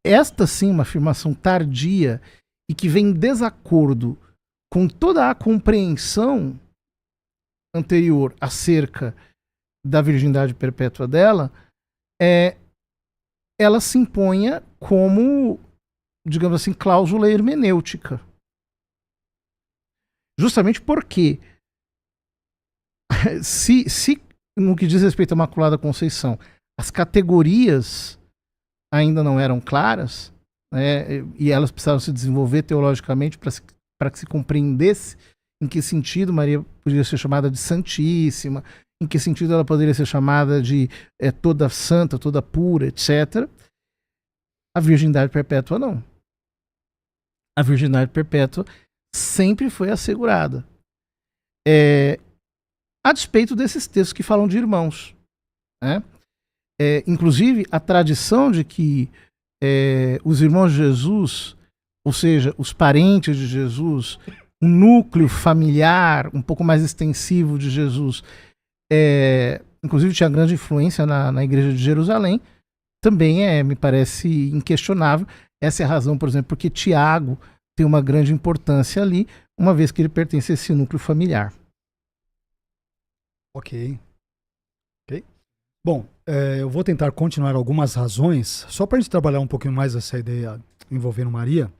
esta sim, uma afirmação tardia e que vem em desacordo com toda a compreensão anterior acerca da virgindade perpétua dela, ela se imponha como, digamos assim, cláusula hermenêutica. Justamente porque se no que diz respeito à Imaculada Conceição, as categorias ainda não eram claras, né, e elas precisavam se desenvolver teologicamente para que se compreendesse em que sentido Maria poderia ser chamada de Santíssima, em que sentido ela poderia ser chamada de toda santa, toda pura, etc. A virgindade perpétua não. A virgindade perpétua sempre foi assegurada. A despeito desses textos que falam de irmãos, né? Inclusive, a tradição de que os irmãos de Jesus, ou seja, os parentes de Jesus, um núcleo familiar um pouco mais extensivo de Jesus, inclusive tinha grande influência na igreja de Jerusalém, também me parece inquestionável. Essa é a razão, por exemplo, porque Tiago tem uma grande importância ali, uma vez que ele pertence a esse núcleo familiar. Ok. Bom, eu vou tentar continuar algumas razões, só para a gente trabalhar um pouquinho mais essa ideia envolvendo Maria.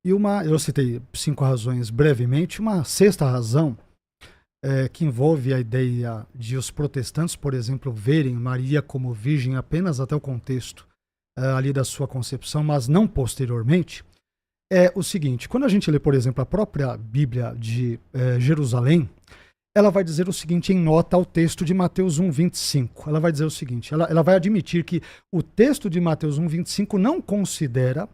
E eu citei 5 razões brevemente, uma sexta razão que envolve a ideia de os protestantes, por exemplo, verem Maria como virgem apenas até o contexto ali da sua concepção, mas não posteriormente, é o seguinte: quando a gente lê, por exemplo, a própria Bíblia de Jerusalém, ela vai dizer o seguinte em nota ao texto de Mateus 1,25. Ela vai dizer o seguinte, ela vai admitir que o texto de Mateus 1,25 não considera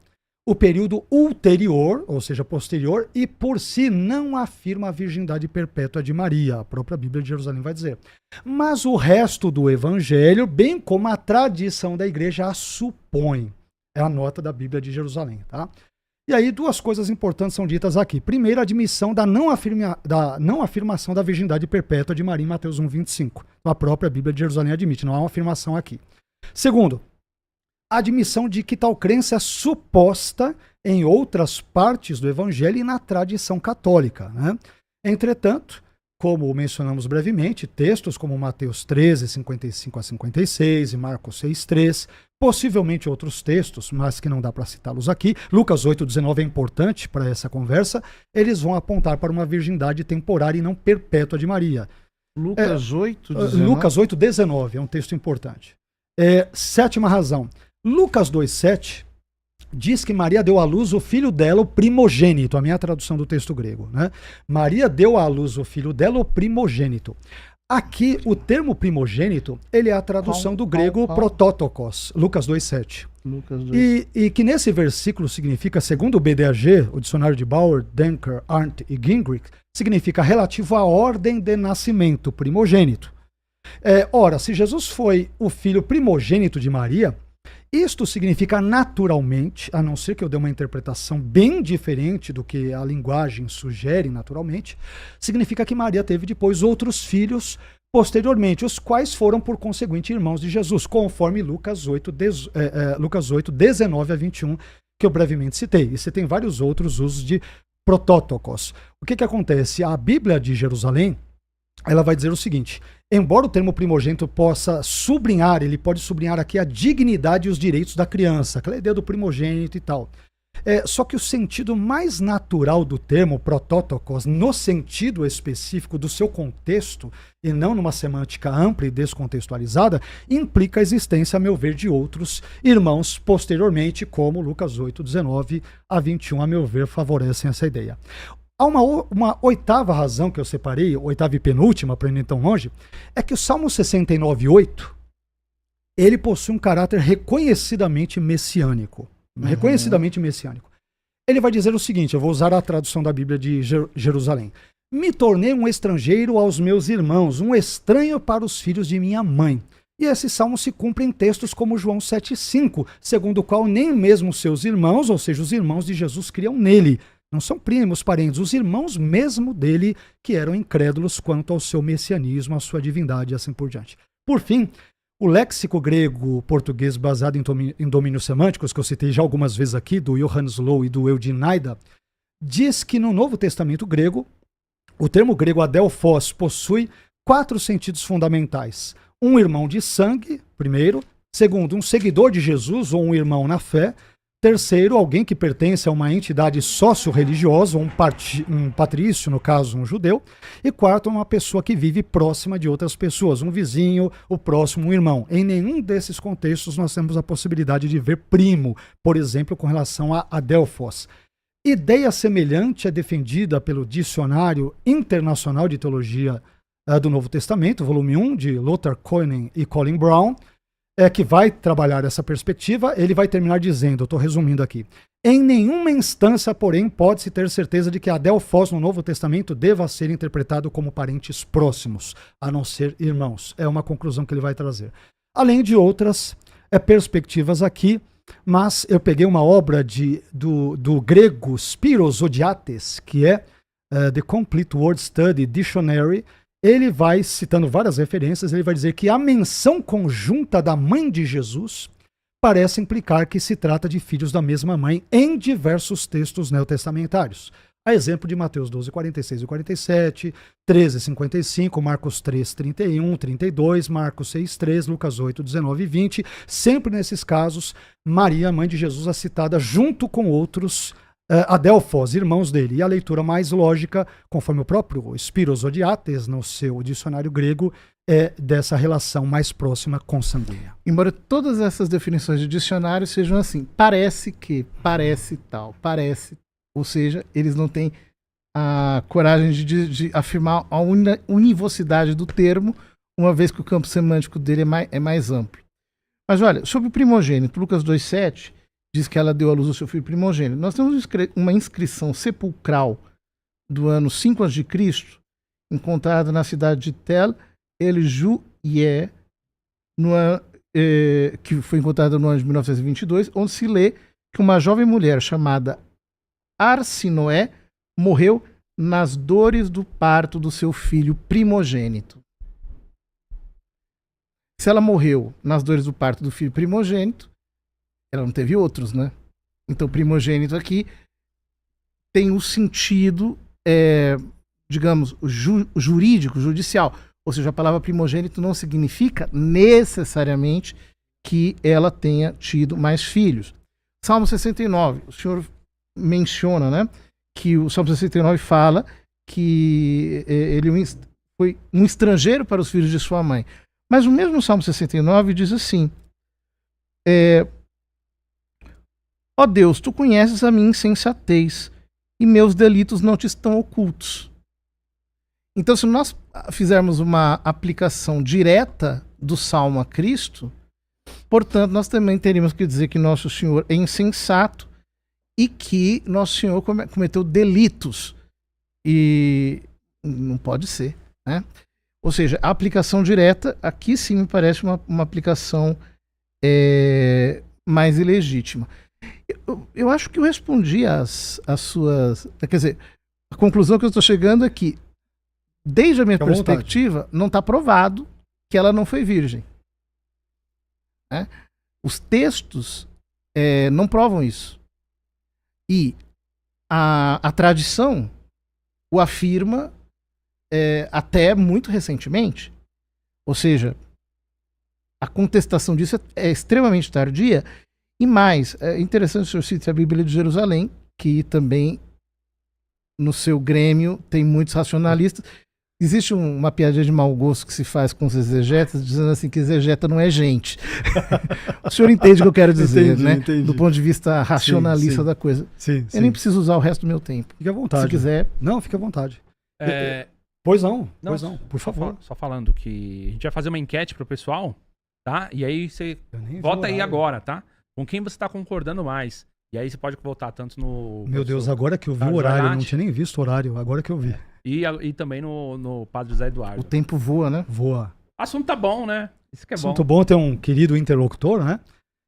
o período ulterior, ou seja, posterior, e por si não afirma a virgindade perpétua de Maria. A própria Bíblia de Jerusalém vai dizer. Mas o resto do Evangelho, bem como a tradição da igreja, a supõe. É a nota da Bíblia de Jerusalém, tá? E aí 2 coisas importantes são ditas aqui. Primeiro, a admissão da não afirmação da virgindade perpétua de Maria em Mateus 1,25. A própria Bíblia de Jerusalém admite, não há uma afirmação aqui. Segundo, a admissão de que tal crença é suposta em outras partes do Evangelho e na tradição católica, né? Entretanto, como mencionamos brevemente, textos como Mateus 13, 55 a 56 e Marcos 6, 3, possivelmente outros textos, mas que não dá para citá-los aqui, Lucas 8, 19 é importante para essa conversa, eles vão apontar para uma virgindade temporária e não perpétua de Maria. Lucas 8, 19? Lucas 8, 19 é um texto importante. Sétima razão. Lucas 2,7 diz que Maria deu à luz o filho dela, o primogênito, a minha tradução do texto grego, né? Maria deu à luz o filho dela, o primogênito. Aqui, o termo primogênito, ele é a tradução do grego protótokos, Lucas 2,7. E que nesse versículo significa, segundo o BDAG, o dicionário de Bauer, Denker, Arndt e Gingrich, significa relativo à ordem de nascimento, primogênito. Ora, se Jesus foi o filho primogênito de Maria, isto significa naturalmente, a não ser que eu dê uma interpretação bem diferente do que a linguagem sugere naturalmente, significa que Maria teve depois outros filhos posteriormente, os quais foram por conseguinte irmãos de Jesus, conforme Lucas 8, 19 a 21, que eu brevemente citei. E você tem vários outros usos de protótokos. O que acontece? A Bíblia de Jerusalém, ela vai dizer o seguinte: embora o termo primogênito possa sublinhar, ele pode sublinhar aqui a dignidade e os direitos da criança, aquela ideia do primogênito e tal. Só que o sentido mais natural do termo protótokos, no sentido específico do seu contexto, e não numa semântica ampla e descontextualizada, implica a existência, a meu ver, de outros irmãos posteriormente, como Lucas 8, 19 a 21, a meu ver, favorecem essa ideia. Há uma oitava razão que eu separei, oitava e penúltima, para ir nem tão longe, é que o Salmo 69:8, ele possui um caráter reconhecidamente messiânico. Reconhecidamente messiânico. Ele vai dizer o seguinte, eu vou usar a tradução da Bíblia de Jerusalém. Me tornei um estrangeiro aos meus irmãos, um estranho para os filhos de minha mãe. E esse salmo se cumpre em textos como João 7,5, segundo o qual nem mesmo seus irmãos, ou seja, os irmãos de Jesus, criam nele. Não são primos, parentes, os irmãos mesmo dele, que eram incrédulos quanto ao seu messianismo, à sua divindade e assim por diante. Por fim, o léxico grego-português baseado em domínios semânticos, que eu citei já algumas vezes aqui, do Johannes Low e do Eugene Naida, diz que no Novo Testamento grego, o termo grego adelphos possui 4 sentidos fundamentais. Um irmão de sangue, primeiro. Segundo, um seguidor de Jesus ou um irmão na fé. Terceiro, alguém que pertence a uma entidade sócio-religiosa, um patrício, no caso, um judeu. E quarto, uma pessoa que vive próxima de outras pessoas, um vizinho, o próximo, um irmão. Em nenhum desses contextos nós temos a possibilidade de ver primo, por exemplo, com relação a adelphos. Ideia semelhante é defendida pelo Dicionário Internacional de Teologia do Novo Testamento, volume 1, de Lothar Koenen e Colin Brown, que vai trabalhar essa perspectiva. Ele vai terminar dizendo, eu estou resumindo aqui, em nenhuma instância, porém, pode-se ter certeza de que adelphos no Novo Testamento deva ser interpretado como parentes próximos, a não ser irmãos. É uma conclusão que ele vai trazer. Além de outras perspectivas aqui, mas eu peguei uma obra do grego Spiros Odiates, que é The Complete Word Study Dictionary. Ele vai, citando várias referências, ele vai dizer que a menção conjunta da mãe de Jesus parece implicar que se trata de filhos da mesma mãe em diversos textos neotestamentários. A exemplo de Mateus 12, 46 e 47, 13, 55, Marcos 3, 31, 32, Marcos 6, 3, Lucas 8, 19 e 20. Sempre nesses casos, Maria, mãe de Jesus, é citada junto com outros adelphos, irmãos dele. E a leitura mais lógica, conforme o próprio Spiros Odiates, no seu dicionário grego, é dessa relação mais próxima consanguínea. Embora todas essas definições de dicionário sejam assim, parece que, parece tal, parece, ou seja, eles não têm a coragem de afirmar a univocidade do termo, uma vez que o campo semântico dele é mais amplo. Mas olha, sobre o primogênito, Lucas 2,7 diz que ela deu à luz ao seu filho primogênito. Nós temos uma inscrição sepulcral do ano 5 a.C., encontrada na cidade de Tel El-Juyeh, que foi encontrada no ano de 1922, onde se lê que uma jovem mulher chamada Arsinoé morreu nas dores do parto do seu filho primogênito. Se ela morreu nas dores do parto do filho primogênito, ela não teve outros, né? Então, primogênito aqui tem o sentido, digamos, jurídico, judicial. Ou seja, a palavra primogênito não significa necessariamente que ela tenha tido mais filhos. Salmo 69, o senhor menciona, né, que o Salmo 69 fala que ele foi um estrangeiro para os filhos de sua mãe. Mas o mesmo Salmo 69 diz assim, Ó Deus, tu conheces a minha insensatez e meus delitos não te estão ocultos. Então, se nós fizermos uma aplicação direta do Salmo a Cristo, portanto, nós também teríamos que dizer que Nosso Senhor é insensato e que Nosso Senhor cometeu delitos. E não pode ser, né? Ou seja, a aplicação direta, aqui sim me parece uma aplicação mais ilegítima. Eu acho que eu respondi às suas... Quer dizer, a conclusão que eu estou chegando é que, desde a minha perspectiva, não está provado que ela não foi virgem. Né? Os textos não provam isso. E a tradição o afirma até muito recentemente. Ou seja, a contestação disso é extremamente tardia. E mais, é interessante o senhor citar a Bíblia de Jerusalém, que também no seu grêmio tem muitos racionalistas. Existe uma piadinha de mau gosto que se faz com os exegetas, dizendo assim que exegeta não é gente. O senhor entende o que eu quero dizer, né? Entendi. Do ponto de vista racionalista da coisa. Sim. Eu nem preciso usar o resto do meu tempo. Fique à vontade. Se quiser. Não, fique à vontade. Pois não, por favor. Só falando que a gente vai fazer uma enquete pro pessoal, tá? E aí você vota aí agora, tá? Com quem você tá concordando mais. E aí você pode votar tanto no... Meu Deus, agora que eu vi o horário, eu não tinha nem visto o horário, agora que eu vi. E também no Padre José Eduardo. O tempo voa, né? Voa. O assunto tá bom, né? Isso que é assunto bom ter um querido interlocutor, né?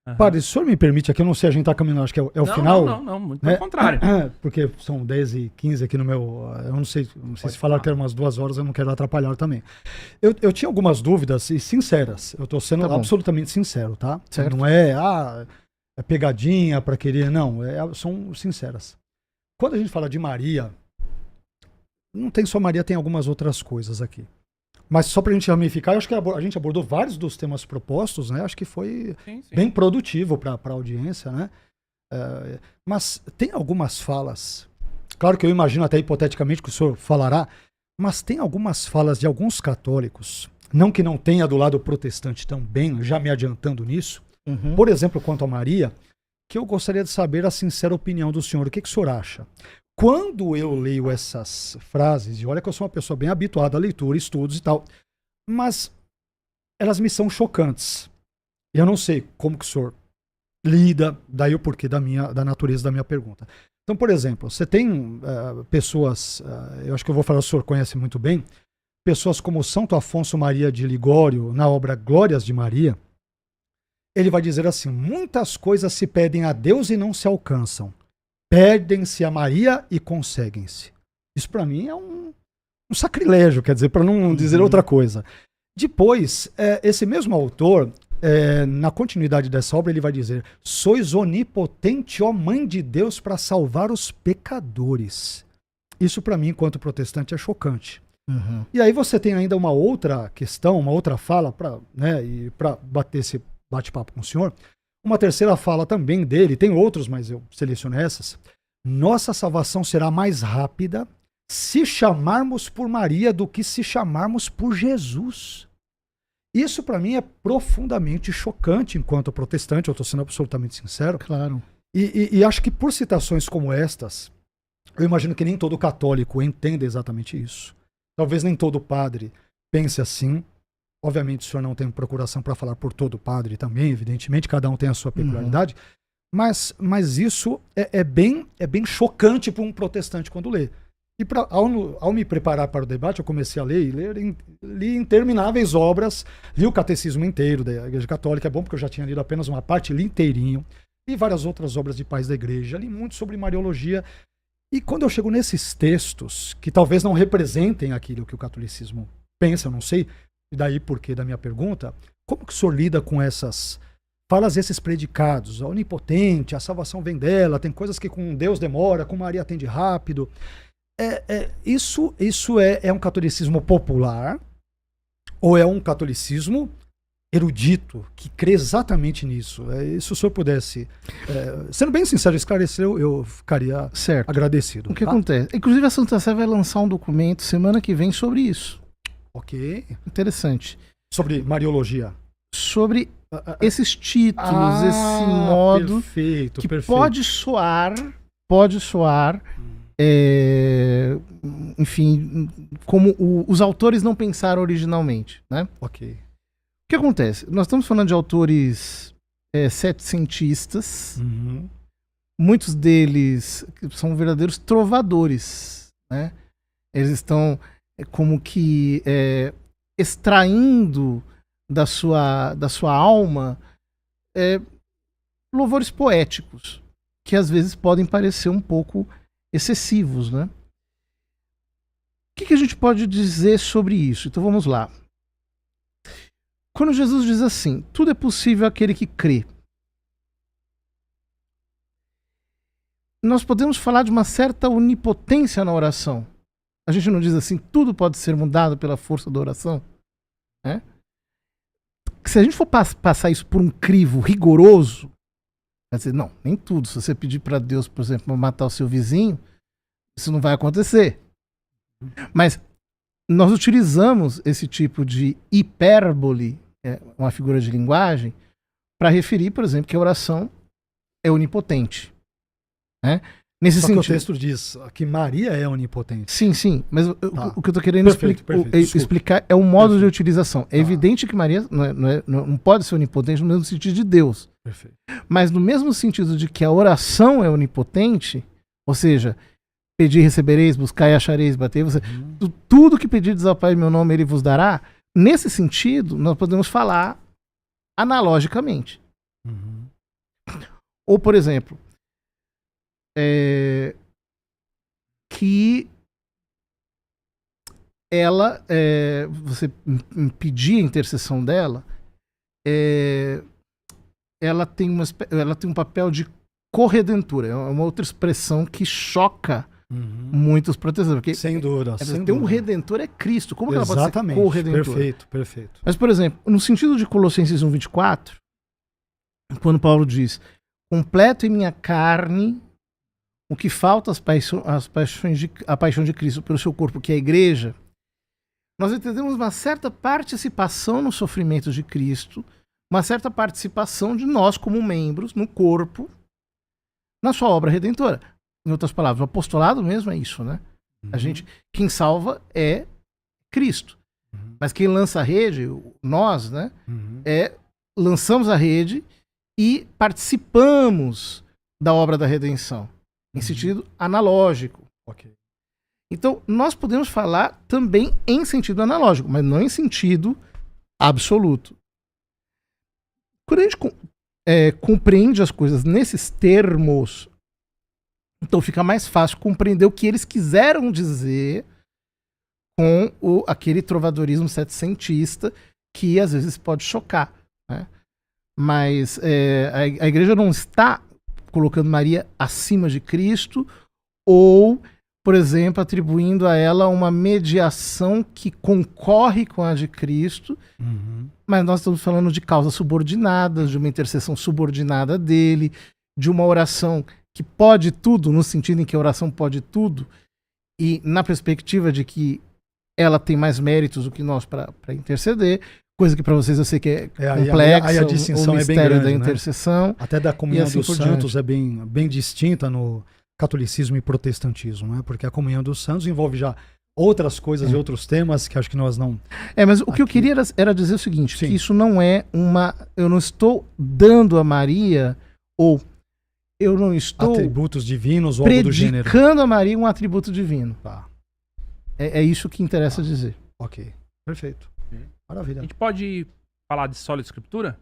Uhum. Padre, se o senhor me permite aqui, eu não sei, a gente tá caminhando, acho que é o final. Não, muito pelo contrário. Porque são 10h15 aqui no meu... Eu não sei se falar que era umas 2 horas, eu não quero atrapalhar também. Eu tinha algumas dúvidas, e sinceras, eu tô sendo absolutamente sincero, tá? Certo. Não é pegadinha pra querer, não, são sinceras. Quando a gente fala de Maria, não tem só Maria, tem algumas outras coisas aqui. Mas só pra gente ramificar, eu acho que a gente abordou vários dos temas propostos, né? Acho que foi bem produtivo pra audiência, né? Mas tem algumas falas, claro que eu imagino até hipoteticamente que o senhor falará, mas tem algumas falas de alguns católicos, não que não tenha do lado protestante também, já me adiantando nisso, por exemplo, quanto a Maria, que eu gostaria de saber a sincera opinião do senhor. O que o senhor acha? Quando eu leio essas frases, e olha que eu sou uma pessoa bem habituada à leitura, estudos e tal, mas elas me são chocantes. Eu não sei como que o senhor lida, daí o porquê da natureza da minha pergunta. Então, por exemplo, você tem pessoas, eu acho que eu vou falar, o senhor conhece muito bem, pessoas como Santo Afonso Maria de Ligório, na obra Glórias de Maria, ele vai dizer assim: muitas coisas se pedem a Deus e não se alcançam. Perdem-se a Maria e conseguem-se. Isso para mim é um sacrilégio, quer dizer, para não dizer outra coisa. Depois, esse mesmo autor, na continuidade dessa obra, ele vai dizer: sois onipotente, ó Mãe de Deus, para salvar os pecadores. Isso para mim, enquanto protestante, é chocante. E aí você tem ainda uma outra questão, uma outra fala, para bater esse bate-papo com o senhor. Uma terceira fala também dele, tem outros, mas eu seleciono essas. Nossa salvação será mais rápida se chamarmos por Maria do que se chamarmos por Jesus. Isso para mim é profundamente chocante enquanto protestante, eu estou sendo absolutamente sincero. Claro. E acho que por citações como estas, eu imagino que nem todo católico entenda exatamente isso. Talvez nem todo padre pense assim. Obviamente o senhor não tem procuração para falar por todo padre também, evidentemente, cada um tem a sua peculiaridade, mas isso é bem chocante para um protestante quando lê. E ao me preparar para o debate, eu comecei a ler li intermináveis obras, li o catecismo inteiro da Igreja Católica, é bom porque eu já tinha lido apenas uma parte, li inteirinho, e várias outras obras de pais da Igreja, li muito sobre Mariologia, e quando eu chego nesses textos, que talvez não representem aquilo que o catolicismo pensa, eu não sei, e daí porquê da minha pergunta, como que o senhor lida com essas falas, esses predicados? A onipotente, a salvação vem dela, tem coisas que com Deus demora, com Maria atende rápido. Isso é um catolicismo popular ou é um catolicismo erudito que crê exatamente nisso? Se o senhor pudesse, sendo bem sincero, esclarecer, eu ficaria agradecido. O que acontece? Inclusive a Santa Sé vai lançar um documento semana que vem sobre isso. Ok. Interessante. Sobre Mariologia. sobre esses títulos, esse modo perfeito. pode soar, enfim, como os autores não pensaram originalmente, né? Ok. O que acontece? Nós estamos falando de autores setecentistas, muitos deles são verdadeiros trovadores, né? Eles estão como que extraindo da sua alma louvores poéticos, que às vezes podem parecer um pouco excessivos, né? O que a gente pode dizer sobre isso? Então vamos lá. Quando Jesus diz assim, tudo é possível àquele que crê, nós podemos falar de uma certa onipotência na oração. A gente não diz assim, tudo pode ser mudado pela força da oração? Né? Se a gente for passar isso por um crivo rigoroso, vai dizer, não, nem tudo. Se você pedir para Deus, por exemplo, matar o seu vizinho, isso não vai acontecer. Mas nós utilizamos esse tipo de hipérbole, uma figura de linguagem, para referir, por exemplo, que a oração é onipotente. Né? Nesse Só sentido, que o texto diz que Maria é onipotente. Sim, mas o que eu estou querendo explicar é o modo de utilização. É evidente que Maria não pode ser onipotente no mesmo sentido de Deus. Perfeito. Mas no mesmo sentido de que a oração é onipotente, ou seja, pedir recebereis, buscar e achareis, bater, tudo que pedirdes ao Pai em meu nome ele vos dará. Nesse sentido, nós podemos falar analogicamente. Ou, por exemplo, que ela, você pedir a intercessão dela, ela tem um papel de corredentora. É uma outra expressão que choca muitos protetores. Porque sem dúvida. Um redentor é Cristo. Como que ela pode ser corredentora? Perfeito. Mas, por exemplo, no sentido de Colossenses 1:24, quando Paulo diz, completo em minha carne o que falta a paixão de Cristo pelo seu corpo, que é a igreja, nós entendemos uma certa participação no sofrimento de Cristo, uma certa participação de nós como membros no corpo, na sua obra redentora. Em outras palavras, o apostolado mesmo é isso, né? Quem salva é Cristo. Mas quem lança a rede, nós, né? Lançamos a rede e participamos da obra da redenção, em sentido analógico. Okay. Então, nós podemos falar também em sentido analógico, mas não em sentido absoluto. Quando a gente compreende as coisas nesses termos, então fica mais fácil compreender o que eles quiseram dizer com aquele trovadorismo setecentista que às vezes pode chocar. Né? Mas a igreja não está colocando Maria acima de Cristo ou, por exemplo, atribuindo a ela uma mediação que concorre com a de Cristo, mas nós estamos falando de causas subordinadas, de uma intercessão subordinada dele, de uma oração que pode tudo, no sentido em que a oração pode tudo, e na perspectiva de que ela tem mais méritos do que nós para interceder, coisa que para vocês eu sei que é complexa, aí a distinção o mistério é bem grande, da intercessão. Né? Até da comunhão assim dos santos é bem distinta no catolicismo e protestantismo, né? Porque a comunhão dos santos envolve já outras coisas e outros temas que acho que nós não... mas o que eu queria era dizer o seguinte, que isso não é eu não estou dando a Maria, ou eu não estou... atributos divinos ou algo do gênero. Predicando a Maria um atributo divino. Tá. É isso que interessa dizer. Ok, perfeito. Maravilha. A gente pode falar de sólida escritura?